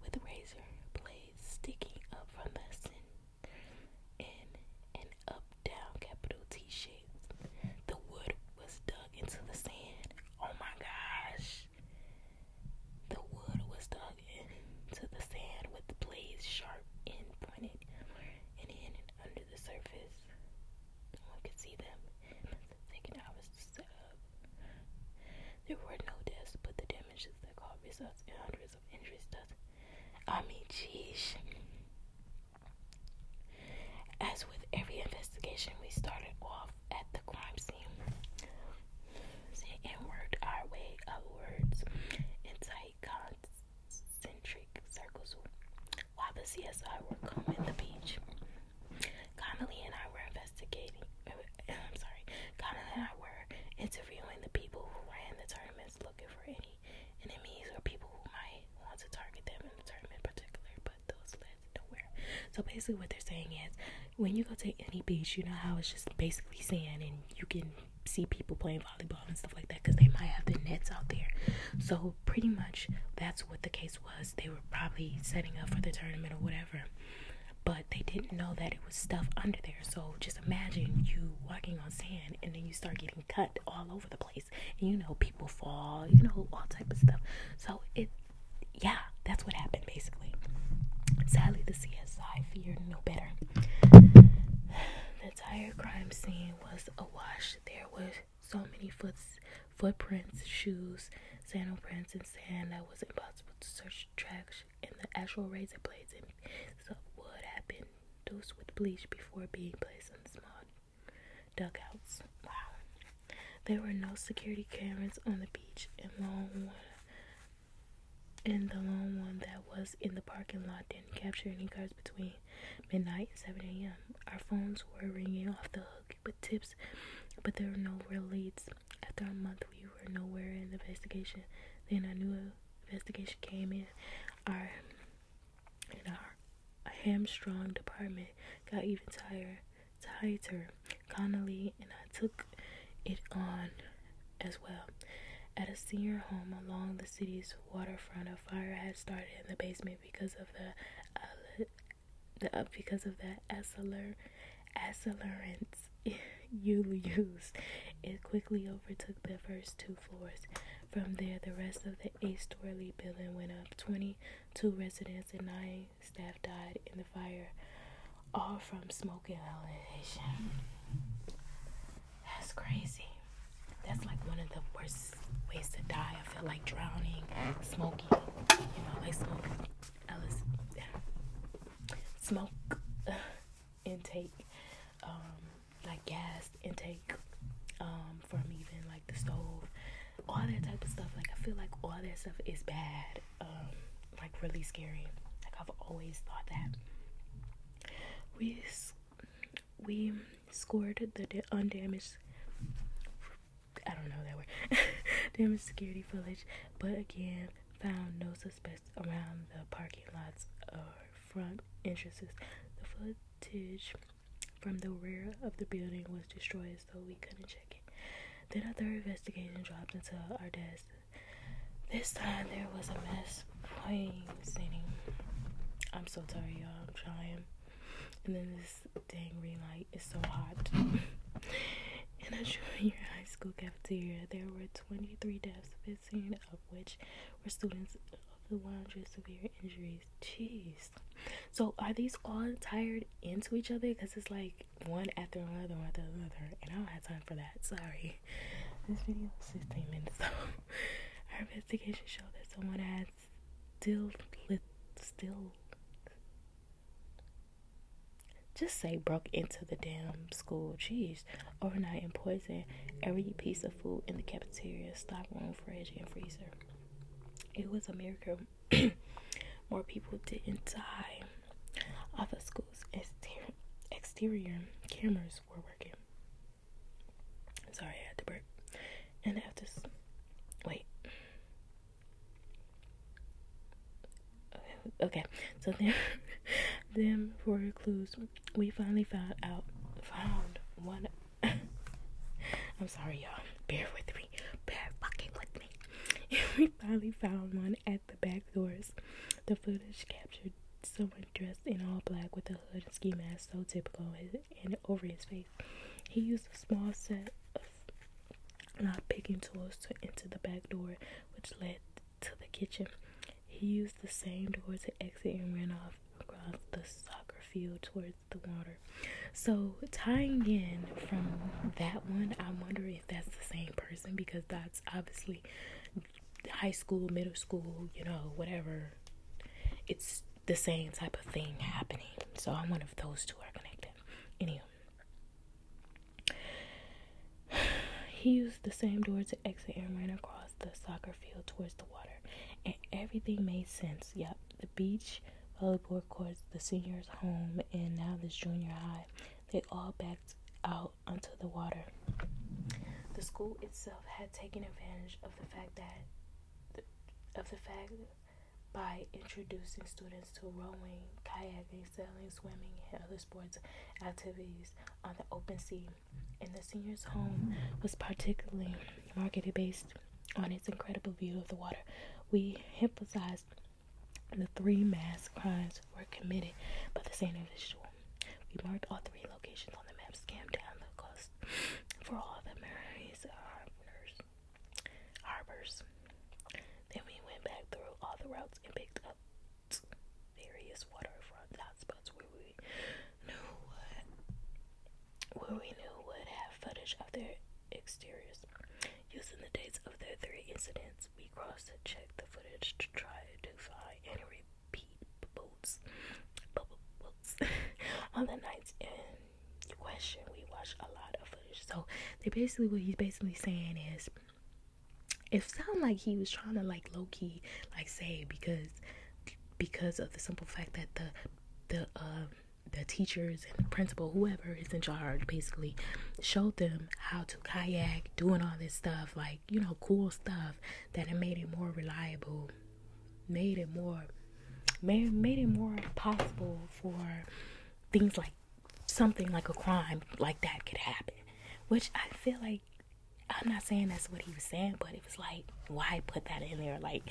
with razor blades sticking up from the in an up-down capital T shape. The wood was dug into the sand. Oh my gosh. The wood was dug into the sand with the blades sharp and pointed and in and under the surface. No one could see them. It must have taken hours to set up. There were no deaths, but the damages that caused results in hundreds of injuries does. I mean, jeez. As with every investigation, we started off at the crime scene and worked our way upwards in tight concentric circles while the CSI were combing the beach. Connolly and I were interviewing the people who ran the tournaments, looking for any enemies or people who might want to target them in the tournament in particular, but those led nowhere. So basically what they're saying is, when you go to any beach, you know how it's just basically sand and you can see people playing volleyball and stuff like that because they might have their nets out there. So pretty much that's what the case was. They were probably setting up for the tournament or whatever, but they didn't know that it was stuff under there. So just imagine you walking on sand and then you start getting cut all over the place, and you know, people fall, you know, all type of stuff. So that's what happened basically. Sadly, the CSI feared no better. The entire crime scene was awash. There were so many footprints, shoes, sandal prints, and sand that was impossible to search tracks, and the actual razor blades and pieces of wood had been dosed with bleach before being placed in small dugouts. Wow. There were no security cameras on the beach, and the lone one that was in the parking lot didn't capture any cars between midnight and 7 a.m. Our phones were ringing off the hook with tips, but there were no real leads. After a month, we were nowhere in the investigation. Then a new investigation came in. Our hamstrung department got even tighter. Connolly and I took it on as well. At a senior home along the city's waterfront, a fire had started in the basement because of the accelerants you used. It quickly overtook the first 2 floors. From there, the rest of the 8-story building went up. 22 residents and 9 staff died in the fire, all from smoke inhalation. That's crazy. That's like one of the worst ways to die. I feel like drowning, smoking, like smoke intake, like gas intake, from even like the stove, all that type of stuff. Like I feel like all that stuff is bad, like really scary. Like I've always thought that. We scored the undamaged, I don't know that word, damaged security footage, but again found no suspects around the parking lots or front entrances. The footage from the rear of the building was destroyed, so we couldn't check it. Then a third investigation dropped into our desk. This time there was a mass plane sitting. I'm so tired, y'all. I'm trying. And then this dang ring light is so hot. In a junior high school cafeteria, there were 23 deaths, 15 of which were students of the 100 severe injuries. Jeez. So are these all tied into each other? Because it's like one after another, and I don't have time for that. Sorry. This video is 16 minutes long. Our investigation showed that someone had broke into the damn school. Jeez. Overnight and poisoned every piece of food in the cafeteria, stockroom, fridge, and freezer. It was a miracle more people didn't die. All the school's exterior cameras were working. Sorry, I had to burp. And after okay, so then for clues, we finally found one. I'm sorry, y'all. Bear fucking with me. We finally found one at the back doors. The footage captured someone dressed in all black with a hood and ski mask, so typical, and over his face. He used a small set of lock-picking tools to enter the back door, which led to the kitchen. He used the same door to exit and ran off across the soccer field towards the water. So tying in from that one, I wonder if that's the same person, because that's obviously high school, middle school, whatever. It's the same type of thing happening. So I wonder if those two are connected. Anyway. He used the same door to exit and ran across the soccer field towards the water. And everything made sense. Yep, the beach, volleyball courts, the seniors' home, and now this junior high. They all backed out onto the water. The school itself had taken advantage of the fact by introducing students to rowing, kayaking, sailing, swimming, and other sports activities on the open sea. And the seniors' home was particularly marketed based on its incredible view of the water. We emphasized the 3 mass crimes were committed by the same individual. We marked all 3 locations on the map, scanned down the coast for all the Mary's harbors. Then we went back through all the routes and picked up various waterfront hotspots where we knew would have footage of their exteriors. Using the dates of their 3 incidents, we cross-checked the footage to try to find any repeat bubble boats On the nights in question, we watched a lot of footage. So what he's basically saying is, it sounded like he was trying to like low key like say because of the simple fact that the teachers and the principal, whoever is in charge, basically showed them how to kayak, doing all this stuff, like, you know, cool stuff, that it made it more reliable, made it more possible for things like something like a crime like that could happen. Which I feel like, I'm not saying that's what he was saying, but it was like, why put that in there? Like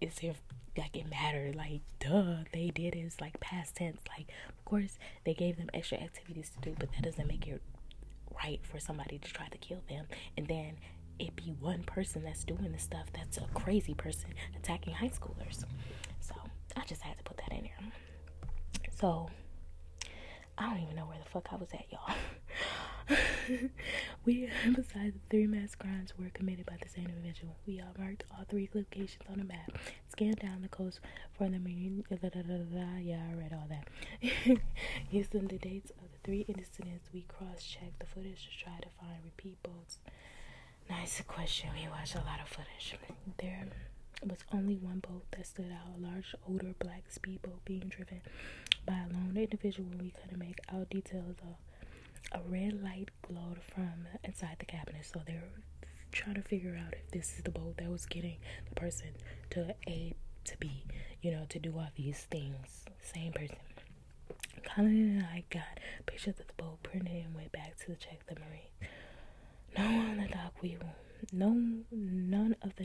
as if like it mattered. Like, duh, they did it. It's like past tense. Like, of course they gave them extra activities to do, but that doesn't make it right for somebody to try to kill them, and then it be one person that's doing the stuff that's a crazy person attacking high schoolers. So I just had to put that in there. So I don't even know where the fuck I was at, y'all. We, besides the 3 mass crimes were committed by the same individual, we all marked all 3 locations on the map, scanned down the coast for the meaning. Yeah, I read all that. Using the dates of the 3 incidents, we cross-checked the footage to try to find repeat boats. Nice question. We watched a lot of footage. There was only one boat that stood out, a large, older black speedboat being driven by a lone individual. We couldn't make out details of. A red light glowed from inside the cabinet, so they're trying to figure out if this is the boat that was getting the person to A to B, you know, to do all these things. Same person. Colin and I got pictures of the boat, printed, and went back to check the marine. None of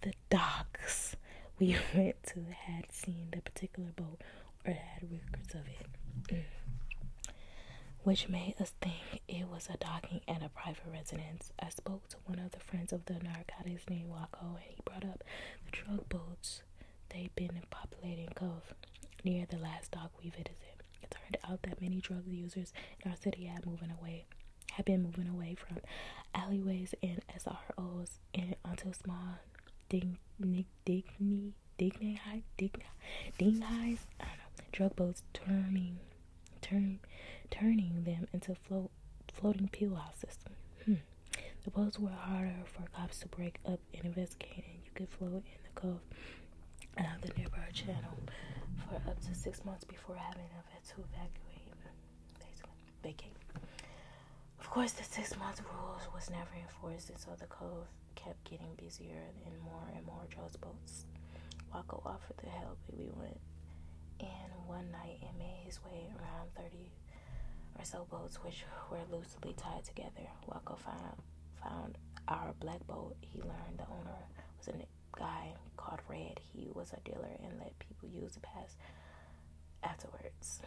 the docks we went to had seen the particular boat or had records of it. Which made us think it was a docking at a private residence. I spoke to one of the friends of the narcotics named Waco, and he brought up the drug boats they'd been populating Cove near the last dock we visited. It turned out that many drug users in our city had been moving away from alleyways and SROs and onto small ding highs. I don't know, drug boats turning them into floating peel house system. The boats were harder for cops to break up and investigate, and you could float in the Cove and out the nearby channel for up to 6 months before having a vet to vacate. Of course, the 6 month rules was never enforced, and so the Cove kept getting busier and more drug boats. Waco offered to help, and we went in one night and made his way around 30 or so boats, which were loosely tied together. Waco found our black boat. He learned the owner was a guy called Red. He was a dealer and let people use the pass afterwards.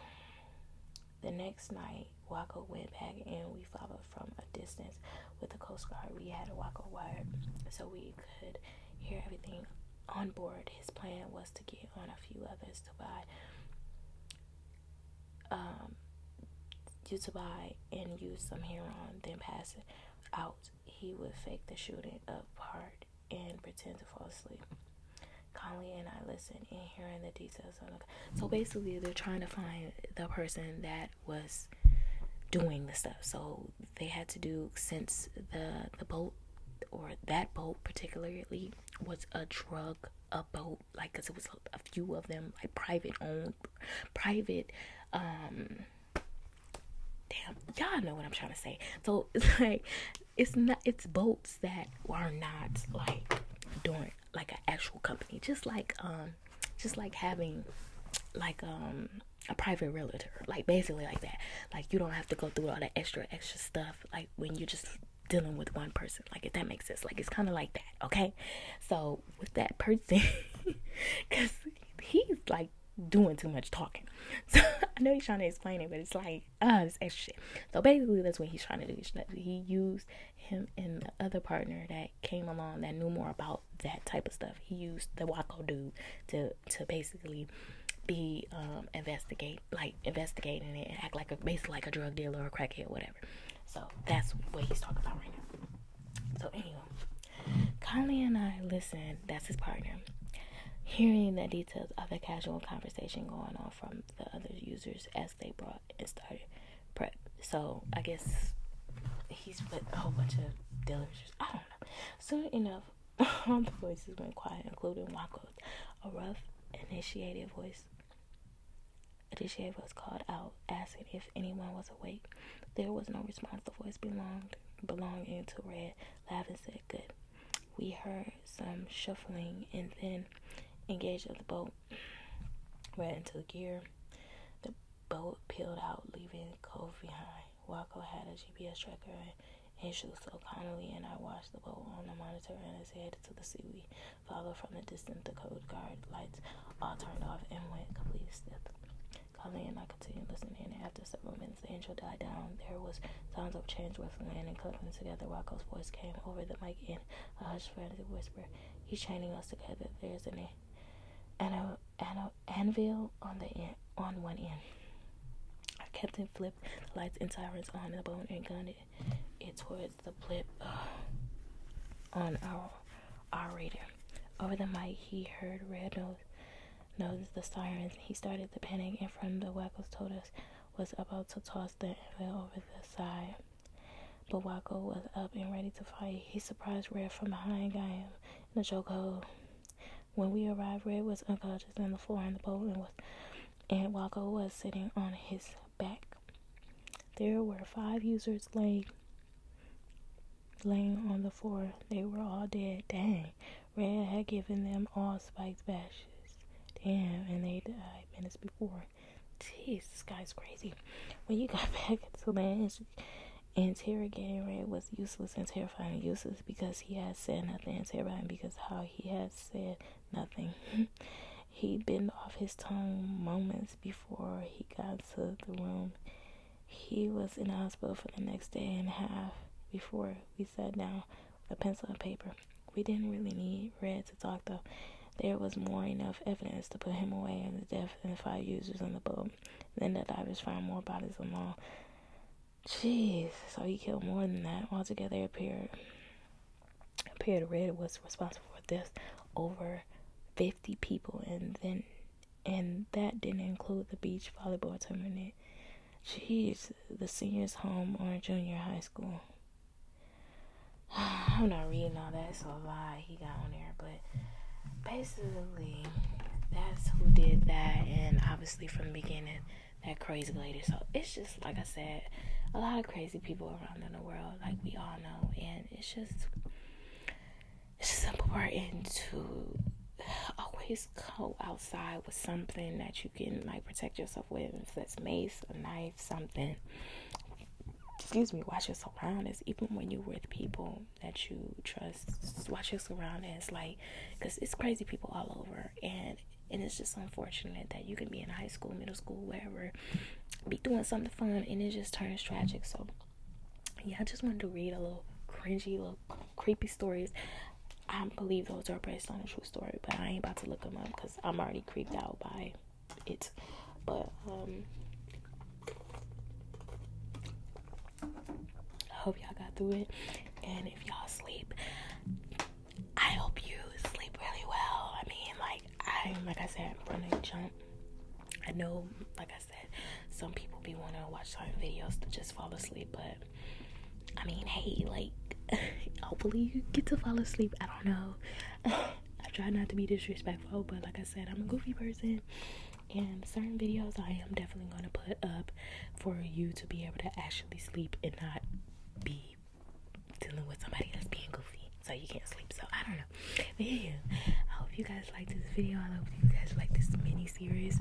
The next night, Waco went back and we followed from a distance with the Coast Guard. We had a Waco wired so we could hear everything on board. His plan was to get on a few others to buy and use some heroin, then pass it out. He would fake the shooting up hard and pretend to fall asleep. Conley and I listened and hearing the details of the. So basically, they're trying to find the person that was doing the stuff. So they had to do, since the boat, or that boat particularly, was a boat, like, because it was a few of them, like private, damn, y'all know what I'm trying to say. So it's like, it's boats that are not like doing like an actual company, just like having like a private realtor, like basically like that. Like, you don't have to go through all the extra stuff like when you're just dealing with one person, like, if that makes sense. Like, it's kind of like that, okay? So with that person, because he's like doing too much talking, so I know he's trying to explain it, but it's like this extra shit. So basically that's what he's trying to do. He used him and the other partner that came along that knew more about that type of stuff. He used the Waco dude to basically be investigating it and act like basically like a drug dealer or a crackhead or whatever. So that's what he's talking about right now. So anyway, Conley and I listened. That's his partner. hearing the details of the casual conversation going on from the other users as they brought and started prep. So I guess he's put a whole bunch of deliverables. I don't know. Soon enough, all the voices went quiet, including Waco's. A rough, initiated voice called out, asking if anyone was awake. There was no response. The voice belonging to Red laughed and said, "Good." We heard some shuffling and then engaged at the boat. Red into the gear. The boat peeled out, leaving Cove behind. Waco had a GPS tracker in his shoes, so Connolly and I watched the boat on the monitor and as it headed to the sea. We followed from the distance. The Coast Guard lights all turned off and went completely still. Connolly and I continued listening, and after several minutes, the intro died down. There was sounds of chains rustling and clicking together. Waco's voice came over the mic in a hushed, frantic whisper. "He's chaining us together. There's an anvil on one end." Our captain flipped the lights and sirens on the boat and gunned it towards the blip on our radar. Over the mic, he heard Red noticed the sirens. He started to panic, and from the Wackos told us was about to toss the anvil over the side. But Wacko was up and ready to fight. He surprised Red from behind, got him in a chokehold. When we arrived, Red was unconscious on the floor in the boat and Wacko was sitting on his back. There were 5 users laying on the floor. They were all dead. Dang. Red had given them all spiked bashes. Damn, and they died minutes before. Jeez, this guy's crazy. When you got back to land, interrogating Red was useless and terrifying. Useless because he had said nothing, and terrifying because how he had said nothing. He'd been off his tongue moments before he got to the room. He was in the hospital for the next day and a half before we sat down with a pencil and paper. We didn't really need Red to talk, though. There was more enough evidence to put him away in the death and the 5 users in the boat. Then the divers found more bodies along. Jeez, so he killed more than that. Altogether, it appeared Red was responsible for deaths over 50 people, and that didn't include the beach volleyball tournament. Jeez, the seniors' home or junior high school. I'm not reading all that, so a lot he got on there, but basically, that's who did that, and obviously from the beginning, that crazy lady. So it's just, like I said, a lot of crazy people around in the world, like we all know, and it's just important to always go outside with something that you can like protect yourself with. If that's mace, a knife, something. Watch your surroundings, even when you're with people that you trust. Just watch your surroundings, like, because it's crazy people all over, and it's just unfortunate that you can be in high school, middle school, wherever, be doing something fun, and it just turns tragic. So yeah, I just wanted to read a little cringy, little creepy stories. I believe those are based on a true story, but I ain't about to look them up because I'm already creeped out by it. But I hope y'all got through it, and if y'all sleep, I hope you sleep really well. I mean, like I said, from the jump, I know, like I said, some people be wanting to watch certain videos to just fall asleep, but I mean, hey, like, hopefully you get to fall asleep. I don't know. I try not to be disrespectful, but like I said, I'm a goofy person, and certain videos I am definitely going to put up for you to be able to actually sleep and not be dealing with somebody that's being goofy so you can't sleep. So I don't know, but yeah, I hope you guys liked this video. I hope you guys like this mini series,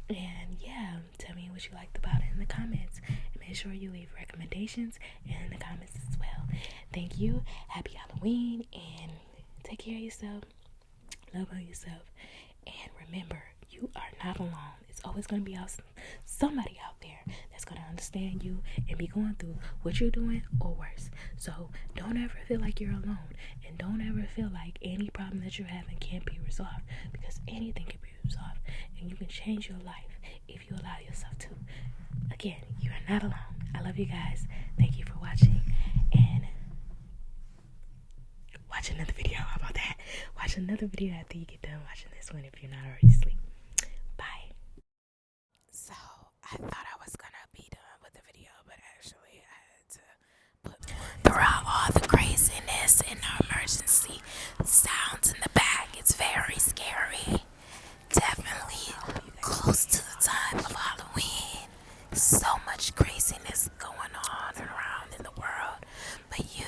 and yeah, tell me what you liked about it in the comments, and make sure you leave recommendations in the comments as well. Thank you, happy Halloween, and take care of yourself, love on yourself, and remember, you are not alone. It's always going to be somebody out there that's going to understand you and be going through what you're doing or worse. So don't ever feel like you're alone, and don't ever feel like any problem that you're having can't be resolved, because anything can be resolved, and you can change your life if you allow yourself to. Again, you are not alone. I love you guys. Thank you for watching, and watch another video. How about that? watch another video after you get done watching this one if you're not already asleep. Bye. So I thought I was gonna be done with the video, but actually I had to put more throughout all the craziness and the emergency sounds in the back. It's very scary. Definitely close to the time of Halloween. So much craziness going on around in the world. But you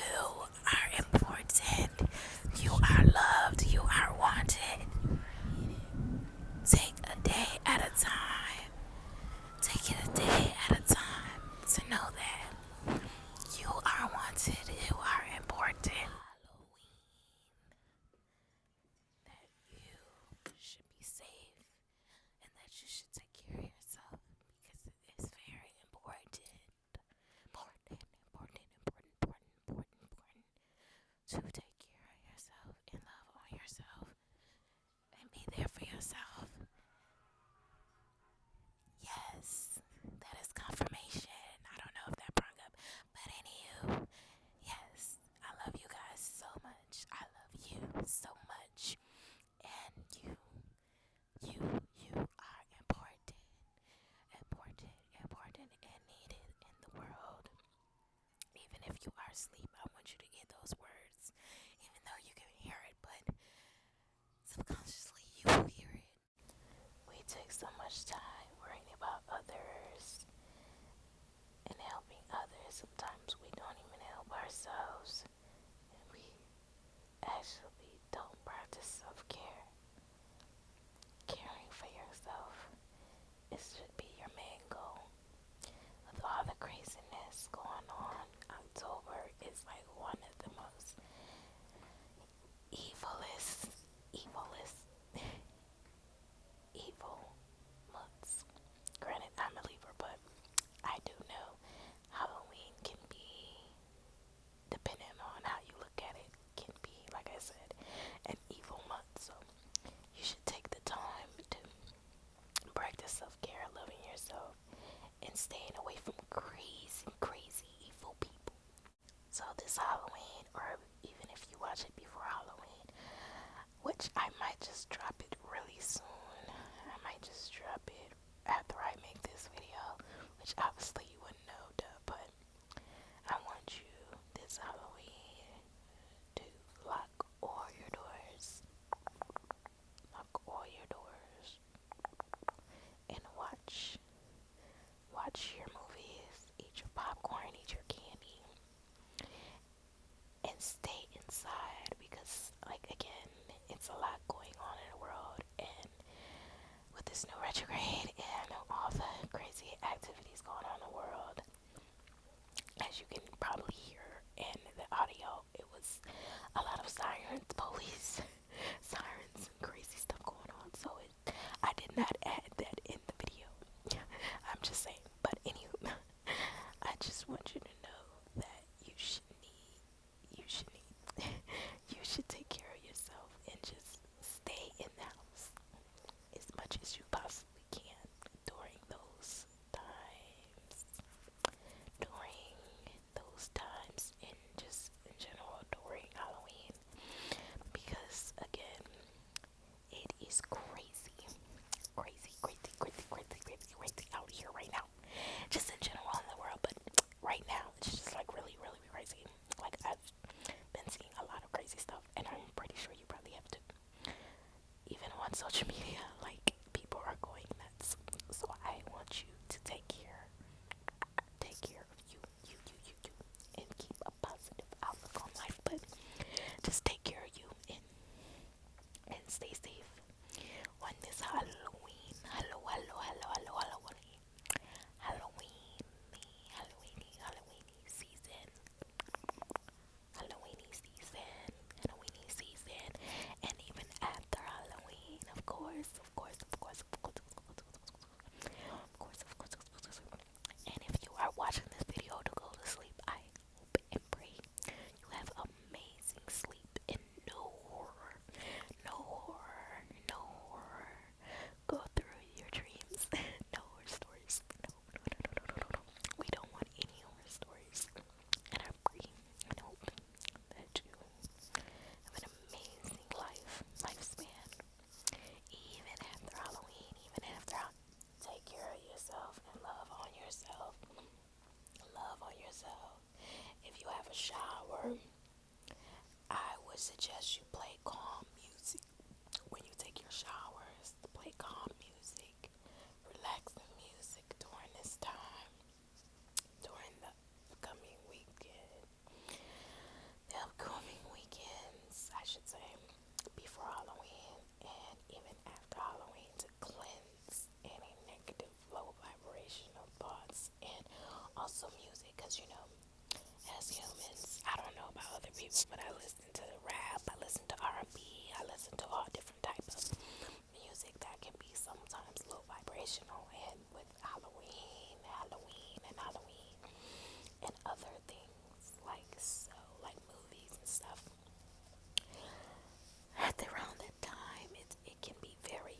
are important. You are loved. You are wanted. Take a day at a time. Take it a day at a time to know that you are wanted. You are important. Halloween. That you should be safe and that you should take care of yourself because it is very important. Important to take care of yourself and love on yourself and be there for yourself. Yes, that is confirmation. I don't know if that brought up, but anywho, yes, I love you guys so much. I love you so much, and you are important, and needed in the world. Even if you are asleep, I want you to hear those words, even though you can hear it, but subconsciously you will hear it. We take so much time worrying about others and helping others. Sometimes we don't even help ourselves, and we actually don't practice self-care. Caring for yourself, it should be your main goal. With all the craziness going on, October is like one of the most evilest, evilest, evil months. Granted, I'm a Libra, but I do know Halloween can be, depending on how you look at it, can be, like I said, an evil month. So you should take the time to practice self-care, loving yourself, and staying away from crazy, crazy evil people. So this Halloween, or even if you watch it before Halloween, which I might just drop it really soon. I might just drop it after I make this video, which obviously you wouldn't know, duh, but I want you this Halloween to lock all your doors. Lock all your doors and watch your movies, eat your popcorn, eat your candy, and stay inside because, like, again, it's a lot going on in the world, and with this new retrograde and all the crazy activities going on in the world, as you can probably hear in the audio, it was a lot of sirens, police sirens, and crazy stuff going on. So I did not add that in the video. I'm just saying. But anywho, I just want you to know that you should take care of yourself and just stay in the house as much as you possibly can during those times. During those times, and just in general during Halloween, because the shower, I would suggest you play calm music. When you take your showers, play calm music, relaxing music during this time, during the upcoming weekend, the upcoming weekends, I should say, before Halloween and even after Halloween to cleanse any negative, low vibrational thoughts, and also music, because as humans, I don't know about other people, but I listen to rap, I listen to R&B, I listen to all different types of music that can be sometimes low vibrational, and with Halloween, and other things like movies and stuff. At around that time, it can be very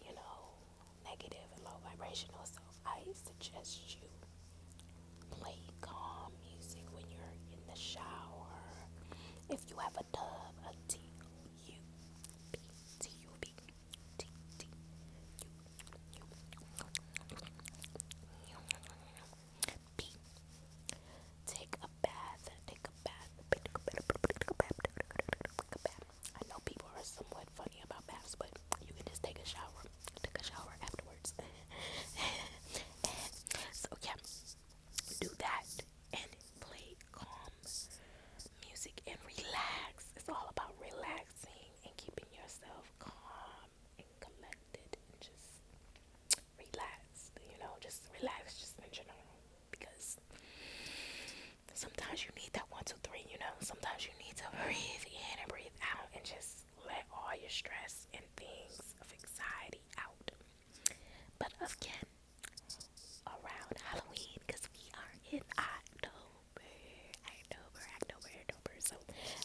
negative and low vibrational. So I suggest you play calm music when you're in the shower. If you have a tub, a T-U-B, T-U-B, take a bath, take a bath, take a bath, take a bath, take a bath. I know people are somewhat funny about baths, but you can just take a shower afterwards. So yeah, do that and play calm music and relax. It's all about relaxing and keeping yourself calm and collected and just relaxed. Just relax, just in general, because sometimes you need that 1, 2, 3. Sometimes you need to breathe in and breathe out and just let all your stress and things of anxiety out. But again, around Halloween, because we are in October. So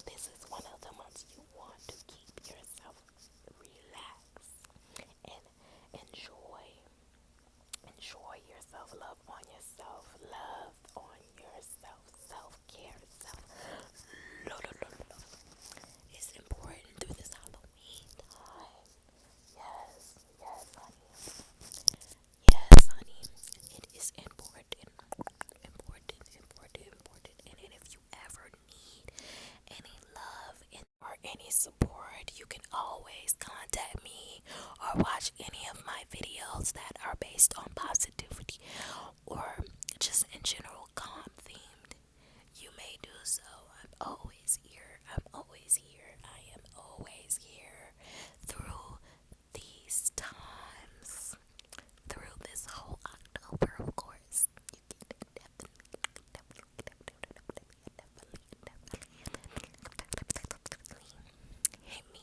this is one of the months you want to keep yourself relaxed and enjoy yourself, love on yourself, self-care, love. It's important through this Halloween time. Yes, honey. Yes, honey, it is important. And if you ever need any love or any support, you can always contact me or watch any of my videos that are based on positivity or just in general calm themed. You may do so. I'm always here. I am always here through these times, through this whole October, of course. You can definitely hit me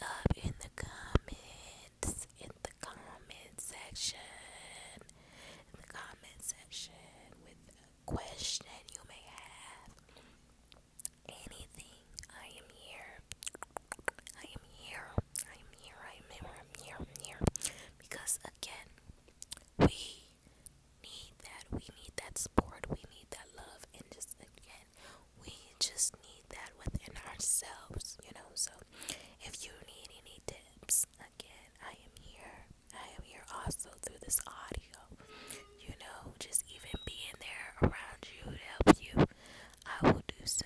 up in the comments, in the comment section with a question you may have, anything. I am here. I am here. I am here. I am here. I'm here. I'm here. Because again, we need that. We need that support. We need that love. And just again, we just need that within ourselves. So if you need any tips, again, I am here. I am here also through this audio. Just even being there around you to help you. I will do so.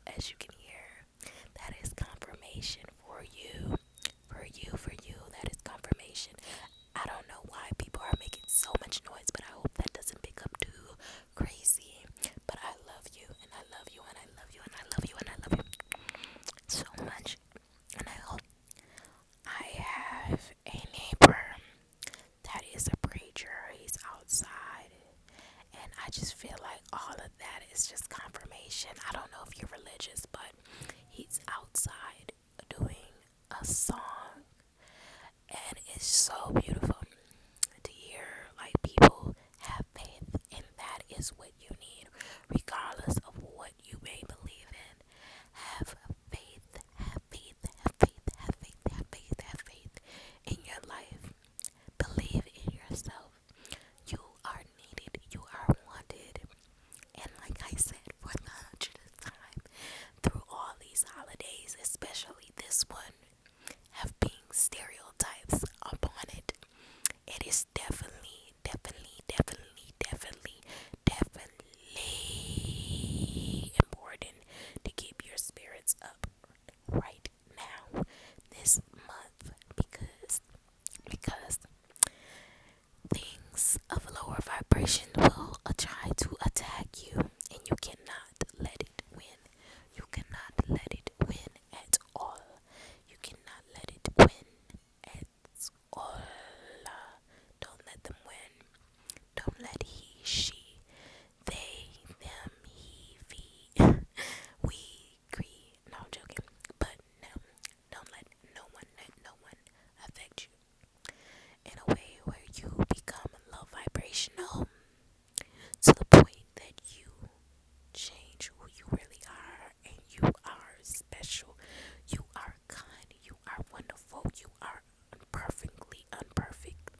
As you can hear, that is confirmation for you. That is confirmation. I don't know why people are making so much noise, but I hope that doesn't pick up too crazy. But I love you, and I love you, and I love you, and I love you, and I love you so much. And I hope I have a neighbor that is a preacher. He's outside. And I just feel like all of that is just confirmation. I don't know if you're religious, but he's outside doing a song. And it's so beautiful to hear like people have faith, and that is what you need, regardless of what you may believe in. Have faith, have faith in your life. Believe in yourself. You are needed, you are wanted. And like I said, for the 100th time, through all these holidays, especially this one, have being stereotypes upon it. lower vibration will try to attack you, and you cannot let it win. You cannot let it win at all. You cannot let it win at all. Don't let them win. Don't let he, she, they, them, he, we, we, agree. No, I'm joking. But no, don't let no one affect you in a way where you become low vibrational to the point that you change who you really are, and you are special, you are kind, you are wonderful, you are perfectly unperfect.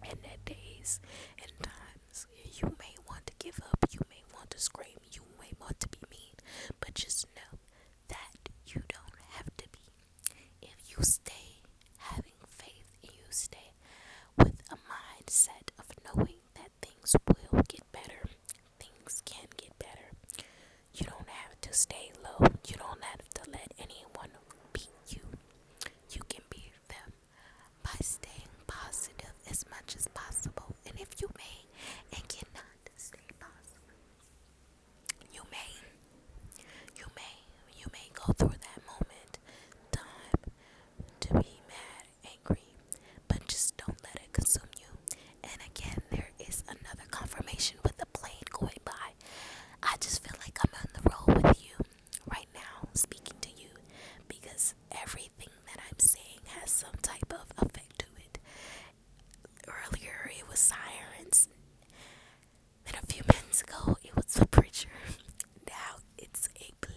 And at days and times you may want to give up, you may want to scream, you may want to be mean, but just know that you don't have to be. If you stay having faith and you stay with a mindset of knowing that things will get better, things can get better. You don't have to stay low. You don't have to let anyone beat you. You can beat them by staying positive as much as possible. And if you may and cannot stay positive, you may, you may go through that moment, time, to be mad, angry, but just don't let it consume you. And again, there is another confirmation with the plane going by. I just feel like I'm on the roll with you right now, speaking to you, because everything that I'm saying has some type of effect to it. Earlier, it was sirens. Then a few minutes ago, it was the preacher. Now it's a plane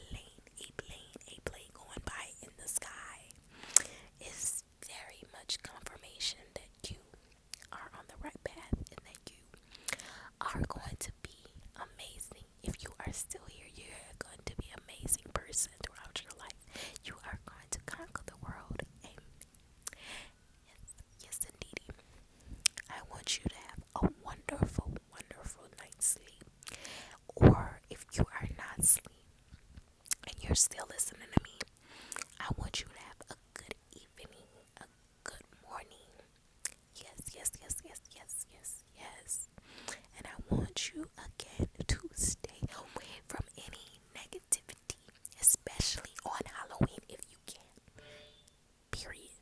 going by in the sky. It's very much confirmation that you are on the right path and that you are going to be amazing. If you are still here, you're going to be an amazing person throughout your life. You are going to conquer the world. And yes, indeed. I want you to have a wonderful, wonderful night's sleep. Or if you are not asleep and you're still listening to me, I want you to have a good evening, a good morning. Yes, yes, yes, yes, yes, yes, yes. And I want you again to stay away from any negativity, especially on Halloween if you can. Period.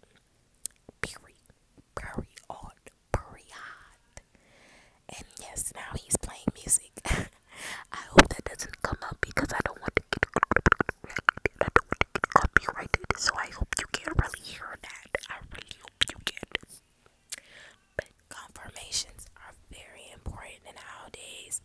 Period. Period. And yes, now he's playing music. I hope that doesn't come up because I don't want to get copyrighted. So I hope you can't really hear that. I really hope you can't. But confirmations are very important nowadays,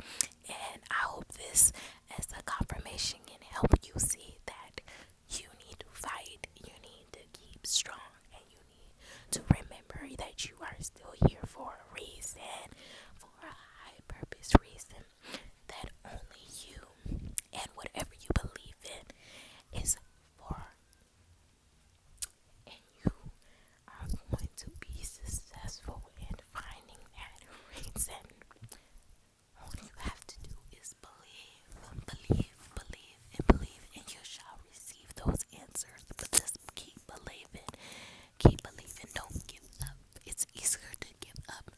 and I hope this as a confirmation can help you see that you need to fight, you need to keep strong, and you need to remember that you are still here for a reason, for a high purpose reason, that only you and whatever you believe in is for, and you are going to be successful in finding that reason. All you have to do is believe, believe, believe, and believe, and you shall receive those answers. But just keep believing, don't give up. It's easier to give up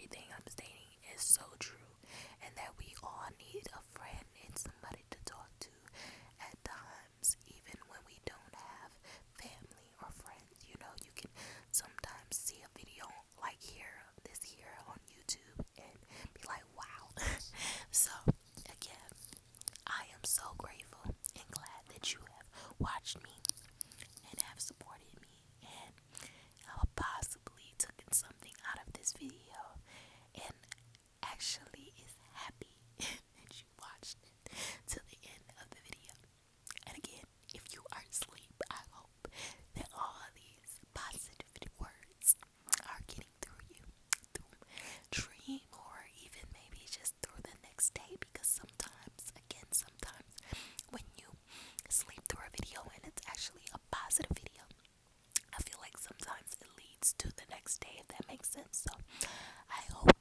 everything I'm stating is so true, and that we all need a friend and somebody to talk to at times, even when we don't have family or friends. You know, you can sometimes see a video like this here on YouTube, and be like, wow. So, again, I am so grateful and glad that you have watched me and have supported me, and possibly taken something out of this video, and actually is happy that you watched it to the end of the video. And again, if you are asleep, I hope that all these positive words are getting through you, through dream, or even maybe just through the next day, because sometimes when you sleep through a video and it's actually a positive video, I feel like sometimes it leads to the next day, if that makes sense. So I hope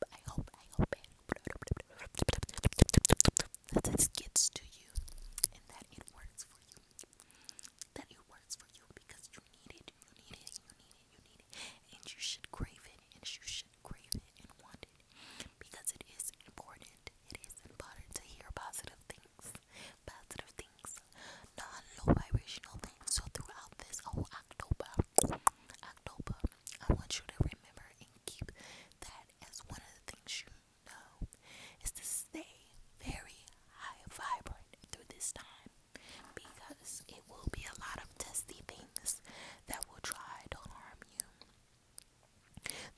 that this gets to you, and that it works for you. That it works for you, because you need it, and you should crave it, and want it, because it is important. It is important to hear positive things, non-low vibrational things. So throughout this whole October, I want you to remember and keep that as one of the things you know, is to stay very high vibrant through this time, because it will be a lot of testy things that will try to harm you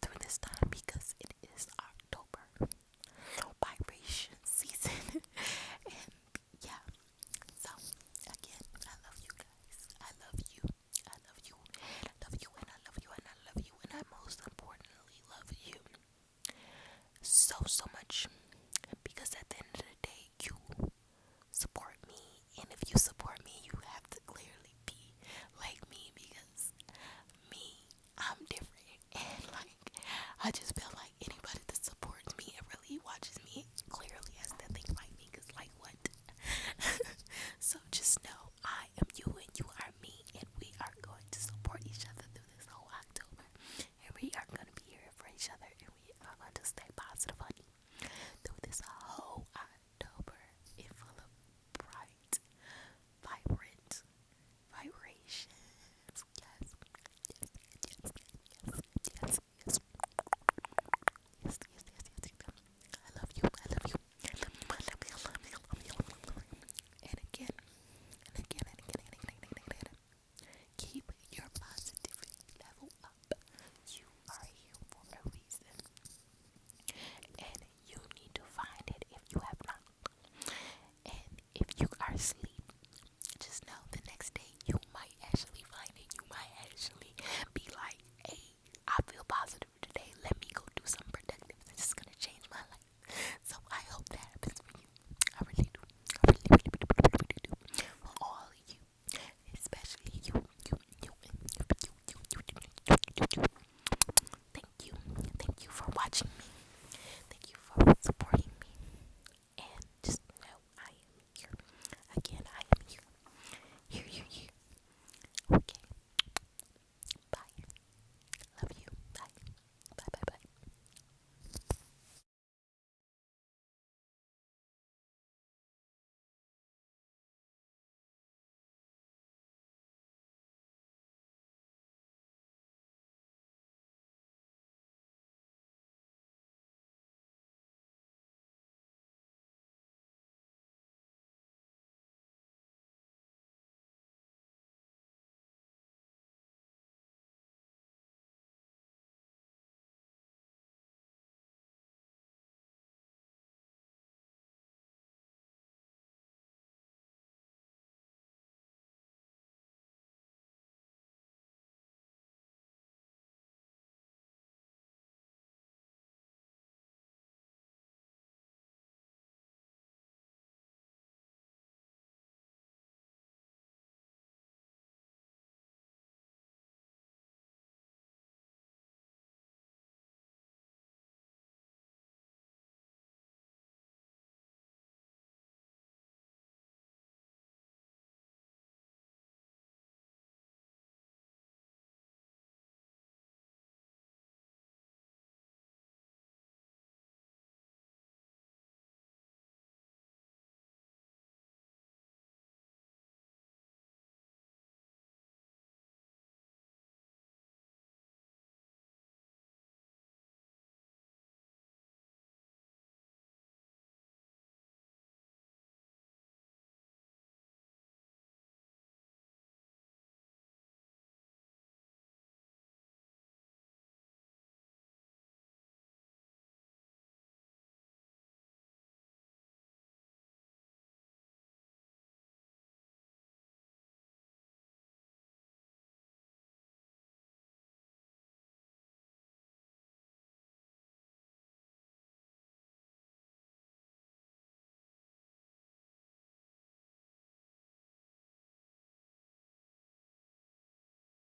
through this time, because it is October, low vibration season. And yeah, so again, I love you guys. I love you. I love you. I love you, and I love you, and I love you, and I most importantly love you so much, because at the end of the day, you support me, and if you support me, you have to clearly be like me, because me, I'm different, and like, I just feel like anybody